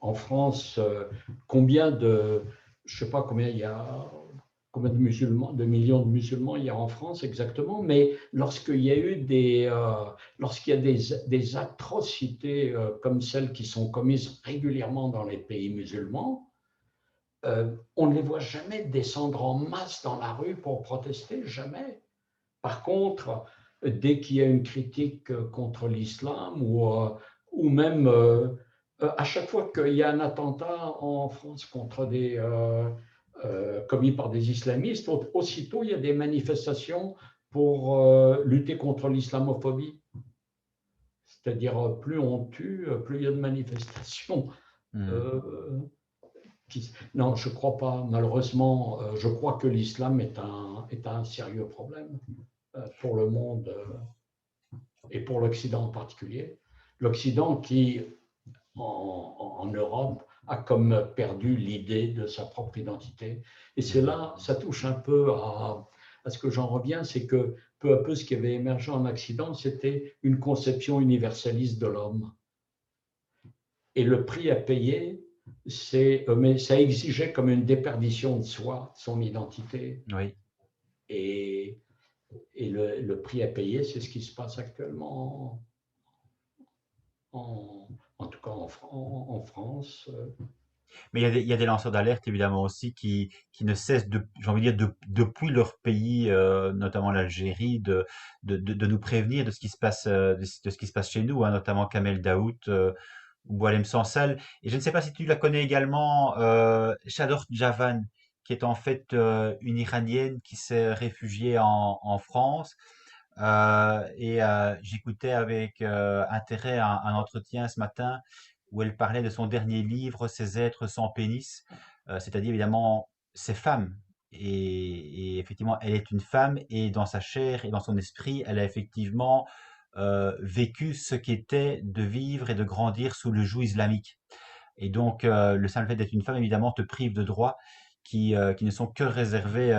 en France, je ne sais pas combien il y a, combien de musulmans, de millions de musulmans il y a en France exactement, mais lorsqu'il y a eu lorsqu'il y a des atrocités comme celles qui sont commises régulièrement dans les pays musulmans, on ne les voit jamais descendre en masse dans la rue pour protester, jamais. Par contre, dès qu'il y a une critique contre l'islam ou même à chaque fois qu'il y a un attentat en France contre commis par des islamistes, aussitôt il y a des manifestations pour lutter contre l'islamophobie. C'est-à-dire, plus on tue, plus il y a de manifestations. Hmm. Euh, non, je ne crois pas. Malheureusement, je crois que l'islam est un sérieux problème pour le monde. et pour l'Occident en particulier. L'Occident qui, en Europe, a comme perdu l'idée de sa propre identité. Et c'est là, ça touche un peu à ce que j'en reviens, c'est que peu à peu, ce qui avait émergé en Occident, c'était une conception universaliste de l'homme. Et le prix à payer, mais ça exigeait comme une déperdition de soi, de son identité. Oui. Et, le prix à payer, c'est ce qui se passe actuellement, en tout cas en France. Mais il y a des lanceurs d'alerte évidemment aussi qui ne cessent j'ai envie de dire, depuis leur pays, notamment l'Algérie, de nous prévenir de ce qui se passe, de ce qui se passe chez nous, hein, notamment Kamel Daoud, ou Boualem Sansal. Et je ne sais pas si tu la connais également, Shador Javan, qui est en fait une Iranienne qui s'est réfugiée en France. J'écoutais avec intérêt un entretien ce matin où elle parlait de son dernier livre, Ces êtres sans pénis, c'est-à-dire évidemment ces femmes. Et effectivement, elle est une femme et dans sa chair et dans son esprit, elle a effectivement vécu ce qu'était de vivre et de grandir sous le joug islamique. Et donc, le simple fait d'être une femme, évidemment, te prive de droits qui ne sont que réservés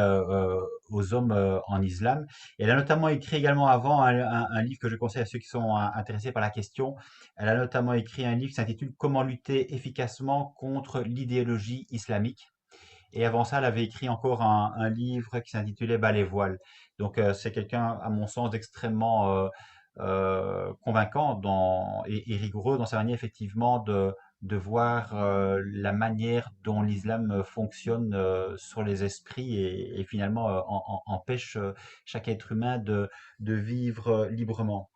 aux hommes en islam. Et elle a notamment écrit également avant un livre que je conseille à ceux qui sont intéressés par la question. Elle a notamment écrit un livre qui s'intitule Comment lutter efficacement contre l'idéologie islamique. Et avant ça, elle avait écrit encore un livre qui s'intitulait Bas les voiles. Donc, c'est quelqu'un, à mon sens, d'extrêmement convaincant et rigoureux dans sa manière, effectivement, de voir la manière dont l'islam fonctionne sur les esprits et finalement empêche chaque être humain de vivre librement.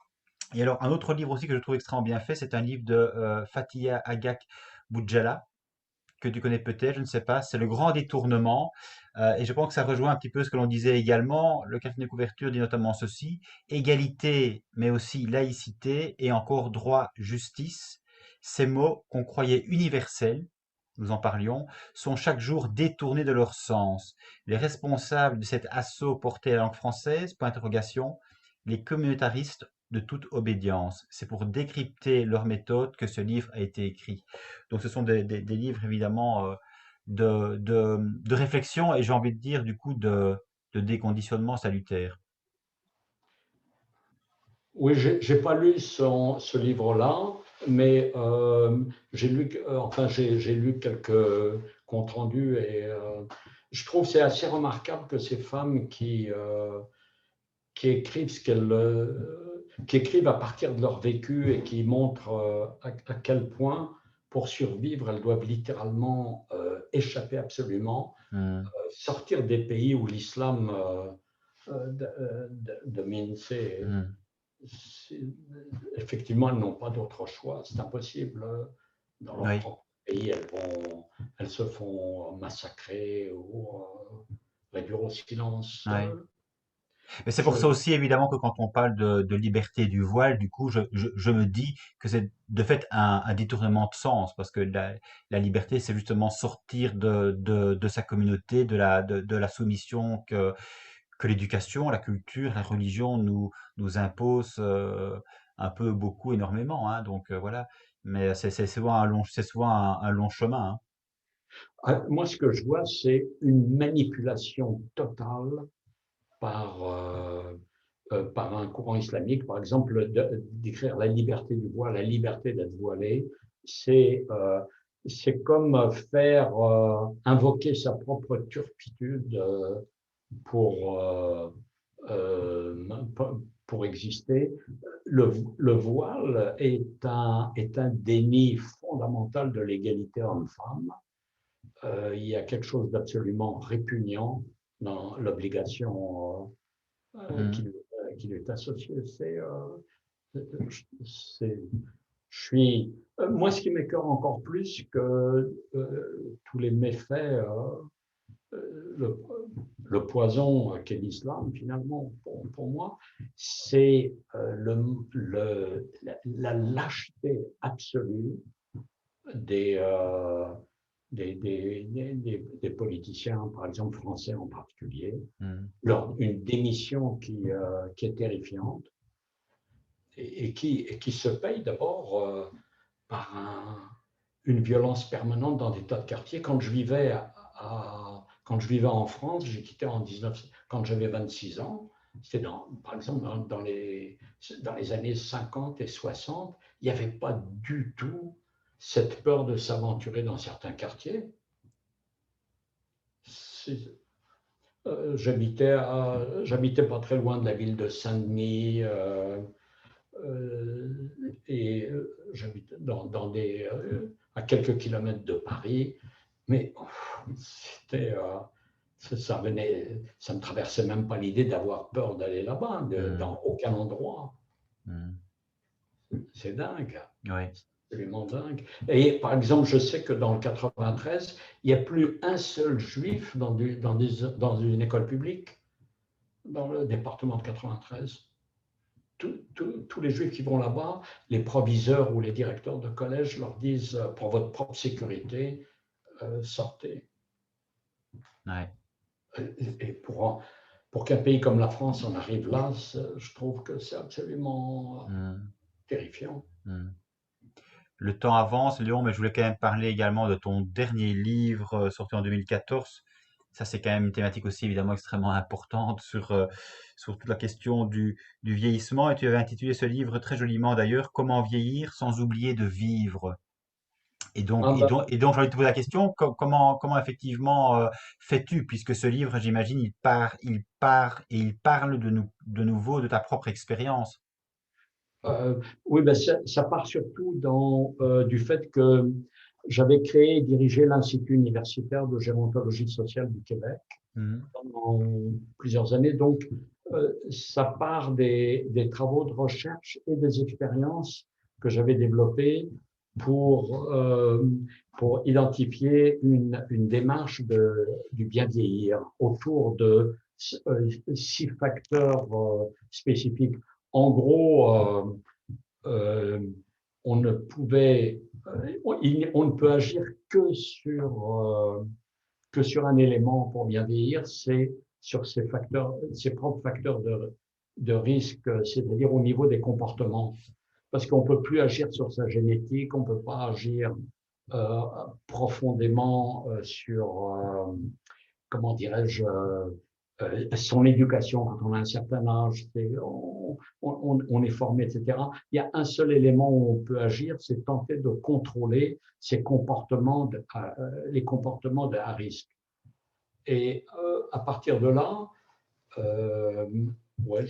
Et alors, un autre livre aussi que je trouve extrêmement bien fait, c'est un livre de Fatiha Agak Boudjala, que tu connais peut-être, je ne sais pas, c'est Le Grand Détournement. Et je pense que ça rejoint un petit peu ce que l'on disait également. Le quatrième de couverture dit notamment ceci: égalité, mais aussi laïcité et encore droit, justice. Ces mots qu'on croyait universels, nous en parlions, sont chaque jour détournés de leur sens. Les responsables de cet assaut porté à la langue française, point d'interrogation, les communautaristes de toute obédience. C'est pour décrypter leur méthode que ce livre a été écrit. Donc ce sont des livres évidemment de réflexion et j'ai envie de dire du coup de déconditionnement salutaire. Oui, j'ai pas lu ce livre-là, mais j'ai lu quelques comptes rendus et je trouve c'est assez remarquable que ces femmes qui écrivent qui écrivent à partir de leur vécu et qui montrent à quel point pour survivre elles doivent littéralement échapper absolument, Hmm, sortir des pays où l'islam domine. hmm. Effectivement, elles n'ont pas d'autre choix. C'est impossible. Dans leur Oui, propre pays, elles se font massacrer ou réduire au silence. oui. Mais c'est pour ça Je, aussi évidemment que quand on parle de liberté du voile, du coup, je me dis que c'est de fait un détournement de sens, parce que la liberté, c'est justement sortir de sa communauté, de la soumission que l'éducation, la culture, la religion nous imposent un peu, beaucoup, énormément, hein. Donc voilà. Mais c'est souvent c'est souvent un long chemin, hein. Moi, ce que je vois, c'est une manipulation totale par, par un courant islamique. Par exemple, d'écrire la liberté du voile, la liberté d'être voilé, c'est c'est comme faire invoquer sa propre turpitude pour, euh, euh, pour exister. Le voile est un déni fondamental de l'égalité homme-femme. Il y a quelque chose d'absolument répugnant dans l'obligation Mhm. qui lui est associée. C'est, je suis, moi, ce qui m'écœure encore plus que tous les méfaits, le, le poison qu'est l'islam, finalement, pour moi, c'est la lâcheté absolue des, des politiciens, par exemple français en particulier, Mhm. une démission qui est terrifiante. et qui se paye d'abord par une violence permanente dans des tas de quartiers. Quand je vivais en France, j'ai quitté quand j'avais 26 ans. C'était par exemple dans les années 50 et 60, il n'y avait pas du tout cette peur de s'aventurer dans certains quartiers. J'habitais pas très loin de la ville de Saint-Denis et j'habitais à quelques kilomètres de Paris, mais c'était ça me traversait même pas l'idée d'avoir peur d'aller là-bas, Hmm, dans aucun endroit. hmm. C'est dingue, Oui, c'est absolument dingue. Et par exemple, je sais que dans le 93, il n'y a plus un seul juif dans une école publique dans le département de 93. Tous les juifs qui vont là-bas, les proviseurs ou les directeurs de collège leur disent pour votre propre sécurité, sortez. ouais. Et pour qu'un pays comme la France en arrive là, je trouve que c'est absolument Hmm, terrifiant. hmm. Le temps avance, Léon, mais je voulais quand même parler également de ton dernier livre sorti en 2014. Ça, c'est quand même une thématique aussi évidemment extrêmement importante sur toute la question du vieillissement. Et tu avais intitulé ce livre très joliment d'ailleurs, Comment vieillir sans oublier de vivre. Ah ben, Et donc j'ai envie de te poser la question, comment effectivement fais-tu, puisque ce livre, j'imagine, il parle de nouveau de ta propre expérience. oui, ben ça part surtout du fait que j'avais créé et dirigé l'Institut universitaire de gérontologie sociale du Québec Mhm. pendant plusieurs années. Donc, ça part des travaux de recherche et des expériences que j'avais développées pour, euh, pour identifier une démarche du bien vieillir autour de 6 facteurs spécifiques. En gros, euh, on ne pouvait, on ne peut agir que sur un élément pour bien vieillir, c'est sur ces facteurs, ces propres facteurs de risque, c'est-à-dire au niveau des comportements. Parce qu'on ne peut plus agir sur sa génétique, on ne peut pas agir euh, profondément sur, comment dirais-je, son éducation quand on a un certain âge, on est formé, etc. Il y a un seul élément où on peut agir, c'est tenter de contrôler ces comportements, les comportements à risque. Et à partir de là, euh, ouais,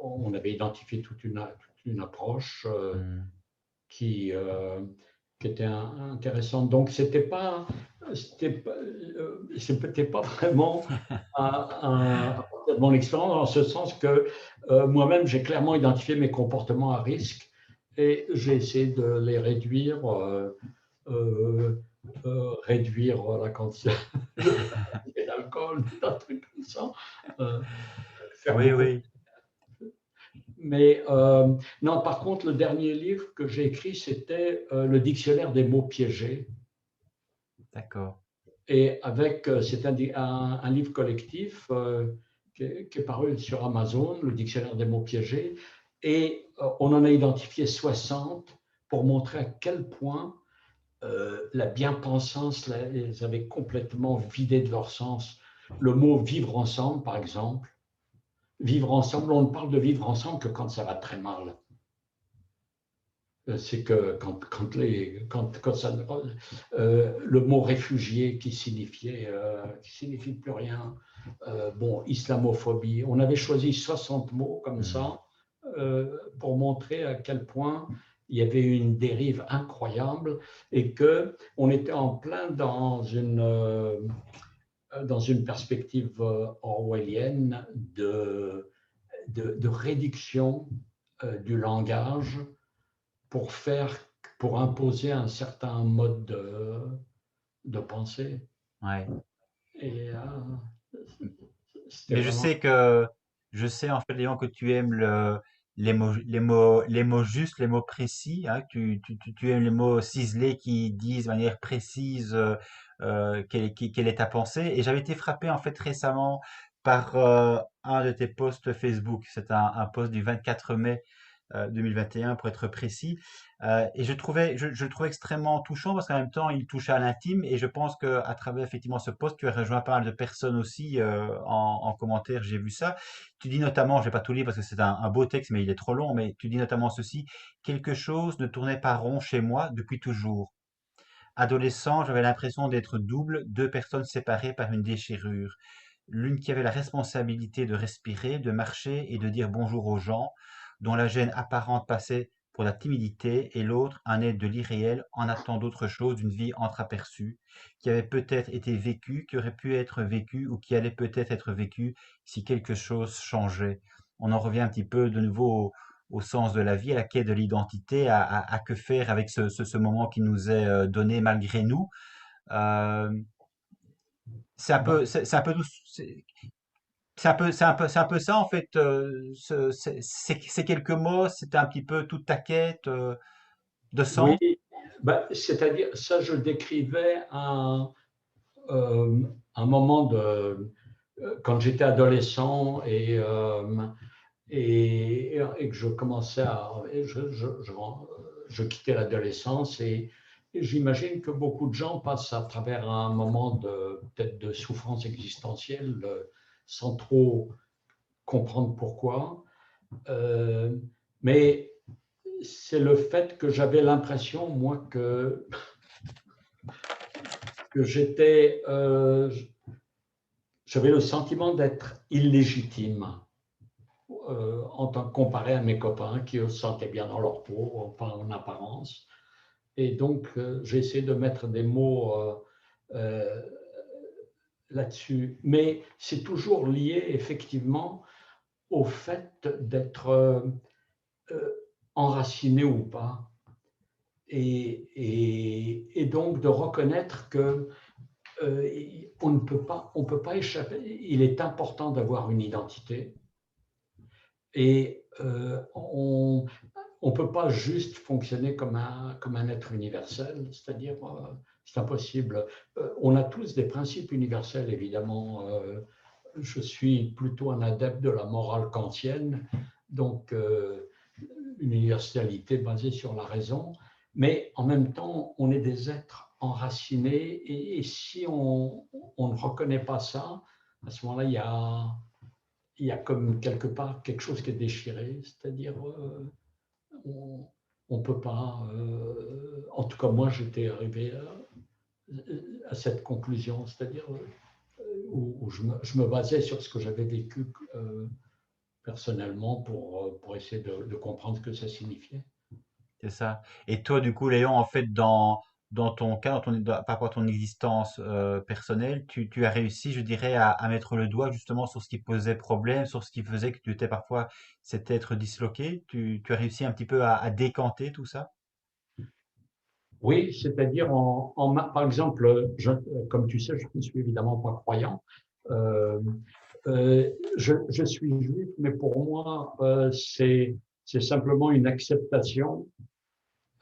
on avait identifié toute une approche Mhm. qui, euh, qui était intéressante. Donc, c'était pas vraiment à partir de mon expérience, dans ce sens que moi-même, j'ai clairement identifié mes comportements à risque et j'ai essayé de les réduire, euh, réduire la quantité d'alcool, des trucs comme ça, euh, faire Oui, beaucoup. oui, Mais non, par contre, le dernier livre que j'ai écrit, c'était le dictionnaire des mots piégés. d'accord. Et c'est un livre collectif qui est paru sur Amazon, le dictionnaire des mots piégés. Et on en a identifié 60 pour montrer à quel point la bien-pensance les avait complètement vidés de leur sens. Le mot vivre ensemble, par exemple. Vivre ensemble, on ne parle de vivre ensemble que quand ça va très mal. C'est que quand ça, le mot réfugié qui signifie plus rien, bon, islamophobie, on avait choisi 60 mots comme Mhm. ça pour montrer à quel point il y avait une dérive incroyable et que on était en plein dans une perspective orwellienne de réduction du langage pour pour imposer un certain mode de pensée. Ouais. Et c'était Mais vraiment. je sais en fait, Léon, que tu aimes les mots justes, les mots précis, hein, tu aimes les mots ciselés qui disent de manière précise quelle est ta pensée. Et j'avais été frappé en fait récemment par un de tes posts Facebook. C'est un post du 24 mai 2021 pour être précis. Et je le trouvais extrêmement touchant parce qu'en même temps, il touchait à l'intime et je pense que à travers effectivement ce post, tu as rejoint pas mal de personnes aussi en commentaire, j'ai vu ça. Tu dis notamment, je vais pas tout lire parce que c'est un beau texte, mais il est trop long, mais tu dis notamment ceci, quelque chose ne tournait pas rond chez moi depuis toujours. Adolescent, j'avais l'impression d'être double, deux personnes séparées par une déchirure. L'une qui avait la responsabilité de respirer, de marcher et de dire bonjour aux gens, dont la gêne apparente passait pour la timidité, et l'autre un être de l'irréel en attendant d'autre chose d'une vie entreaperçue, qui avait peut-être été vécue, qui aurait pu être vécue ou qui allait peut-être être vécue si quelque chose changeait. On en revient un petit peu de nouveau au sens de la vie, à la quête de l'identité, à que faire avec ce moment qui nous est donné malgré nous. Euh, Ben, c'est un peu c'est un peu ça en fait. Ces quelques mots, c'était un petit peu toute ta quête de oui, sens. ben, c'est-à-dire, ça, je décrivais euh, un moment quand j'étais adolescent et que je commençais à. Je quittais l'adolescence et j'imagine que beaucoup de gens passent à travers un moment peut-être de souffrance existentielle sans trop comprendre pourquoi. Euh, mais c'est le fait que j'avais l'impression, moi, que j'avais le sentiment d'être illégitime en tant que comparé à mes copains qui se sentaient bien dans leur peau, enfin en apparence. Et donc, j'ai essayé de mettre des mots euh, là-dessus. Mais c'est toujours lié, effectivement, au fait d'être euh, enraciné ou pas. Et donc de reconnaître que on peut pas échapper. Il est important d'avoir une identité et on peut pas juste fonctionner comme un être universel, c'est-à-dire c'est impossible. On a tous des principes universels, évidemment. Je suis plutôt un adepte de la morale kantienne, donc une universalité basée sur la raison, mais en même temps, on est des êtres enracinés et si on ne reconnaît pas ça, à ce moment-là, il y a comme quelque part quelque chose qui est déchiré, c'est-à-dire on ne peut pas, en tout cas moi j'étais arrivé à cette conclusion, c'est-à-dire où je me basais sur ce que j'avais vécu personnellement pour essayer de comprendre ce que ça signifiait. C'est ça. Et toi, du coup, Léon, en fait, dans ton cas, par rapport à ton existence personnelle, tu as réussi, je dirais, à mettre le doigt justement sur ce qui posait problème, sur ce qui faisait que tu étais parfois cet être disloqué. Tu as réussi un petit peu à décanter tout ça? Oui, c'est-à-dire, par exemple, comme tu sais, je ne suis évidemment pas croyant. Euh, je suis juif, mais pour moi, c'est simplement une acceptation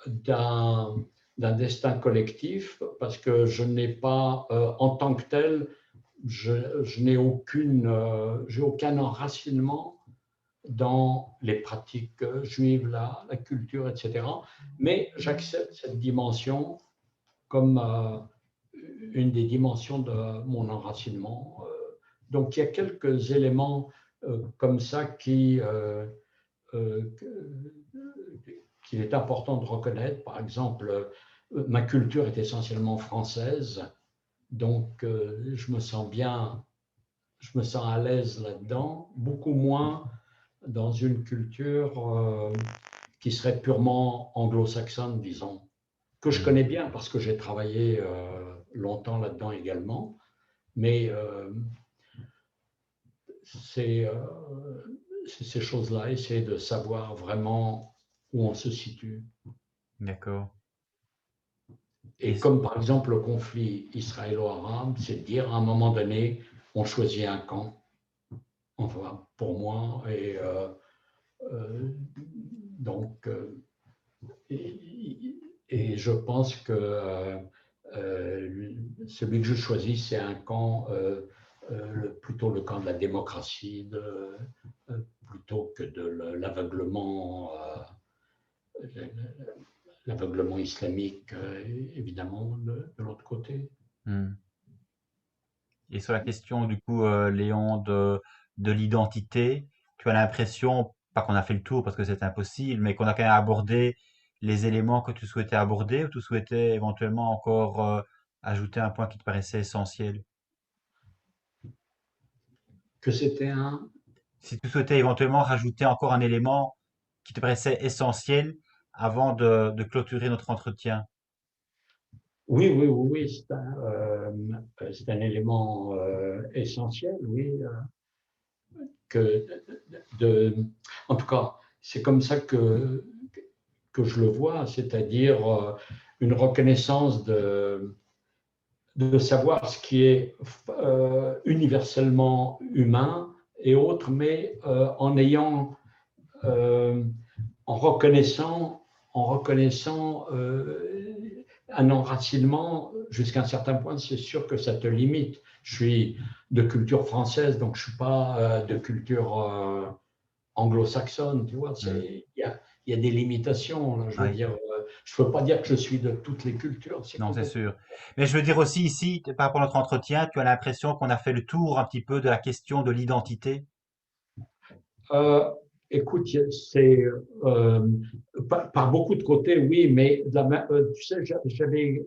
d'un d'un destin collectif, parce que je n'ai pas, en tant que tel, je n'ai j'ai aucun enracinement dans les pratiques juives, la culture, etc. Mais j'accepte cette dimension comme une des dimensions de mon enracinement. Donc il y a quelques éléments comme ça euh, qu'il est important de reconnaître. Par exemple, ma culture est essentiellement française, donc je me sens bien, je me sens à l'aise là-dedans, beaucoup moins dans une culture qui serait purement anglo-saxonne, disons, que je Hmm. connais bien parce que j'ai travaillé longtemps là-dedans également. Mais c'est ces choses-là, essayer de savoir vraiment où on se situe. D'accord. Et Et comme par exemple le conflit israélo-arabe, c'est de dire à un moment donné, on choisit un camp, enfin pour moi, euh, donc et je pense que celui que je choisis, c'est un camp, plutôt le camp de la démocratie, plutôt que de l'aveuglement islamique, évidemment, de l'autre côté. Hmm. Et sur la question, du coup, Léon, de l'identité, tu as l'impression, pas qu'on a fait le tour parce que c'est impossible, mais qu'on a quand même abordé les éléments que tu souhaitais aborder ou tu souhaitais éventuellement encore ajouter un point qui te paraissait essentiel? Que c'était un. Si tu souhaitais éventuellement rajouter encore un élément qui te paraissait essentiel avant de clôturer notre entretien. Oui, oui, oui, oui, c'est un élément essentiel, oui, que en tout cas, c'est comme ça que je le vois, c'est-à-dire une reconnaissance de savoir ce qui est universellement humain et autre, mais euh, en reconnaissant un enracinement jusqu'à un certain point, c'est sûr que ça te limite. Je suis de culture française, donc je ne suis pas de culture anglo-saxonne, tu vois. Hmm. Il y a des limitations, là, je veux Oui. dire. Je ne peux pas dire que je suis de toutes les cultures, c'est Non, c'est complètement. sûr. Mais je veux dire aussi ici, par rapport à notre entretien, tu as l'impression qu'on a fait le tour un petit peu de la question de l'identité. Euh, Écoute, c'est par beaucoup de côtés, oui, mais tu sais, j'avais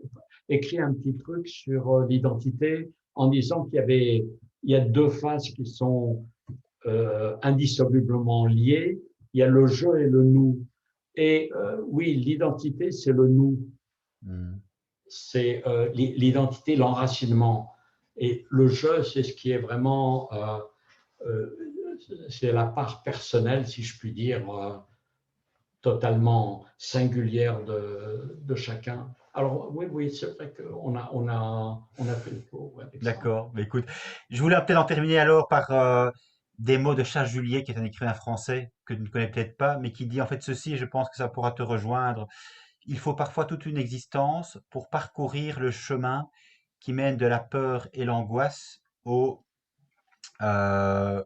écrit un petit truc sur l'identité en disant il y a deux phases qui sont indissolublement liées. Il y a le je et le nous. Et oui, l'identité, c'est le nous, Hmm. c'est l'identité, l'enracinement. Et le je, c'est ce qui est vraiment euh, c'est la part personnelle, si je puis dire, totalement singulière de chacun. Alors oui, oui, c'est vrai qu'on a fait le tour avec ça. D'accord. Mais écoute, je voulais peut-être en terminer alors par des mots de Charles Julier, qui est un écrivain français que tu ne connais peut-être pas, mais qui dit en fait ceci, et je pense que ça pourra te rejoindre. Il faut parfois toute une existence pour parcourir le chemin qui mène de la peur et l'angoisse au euh,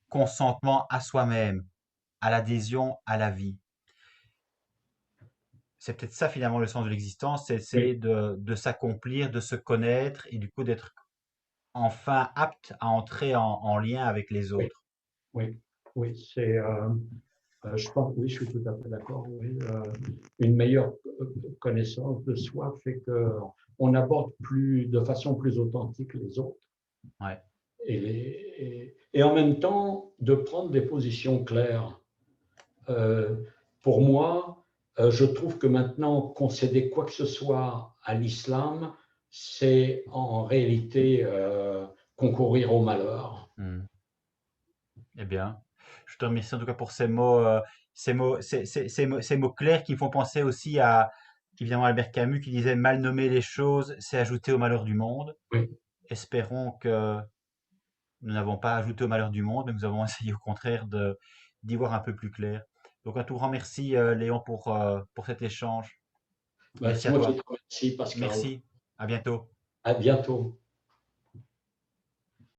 consentement à soi-même, à l'adhésion à la vie. C'est peut-être ça finalement le sens de l'existence, c'est essayer Oui, de s'accomplir, de se connaître et du coup d'être enfin apte à entrer en lien avec les oui, autres. oui, oui, je pense, oui, je suis tout à fait d'accord. Oui, une meilleure connaissance de soi fait que on aborde de façon plus authentique les autres Ouais. et en même temps de prendre des positions claires. Euh, pour moi, je trouve que maintenant, concéder quoi que ce soit à l'islam, c'est en réalité concourir au malheur. Hmm. Eh bien, je te remercie en tout cas pour ces mots clairs qui me font penser aussi à évidemment Albert Camus qui disait mal nommer les choses, c'est ajouter au malheur du monde. Oui. Espérons que nous n'avons pas ajouté au malheur du monde, mais nous avons essayé au contraire d'y voir un peu plus clair. Donc un tout grand merci Léon pour cet échange. Ben, Merci c'est à moi qui toi. te remercie, Pascal. Merci. À bientôt. À bientôt.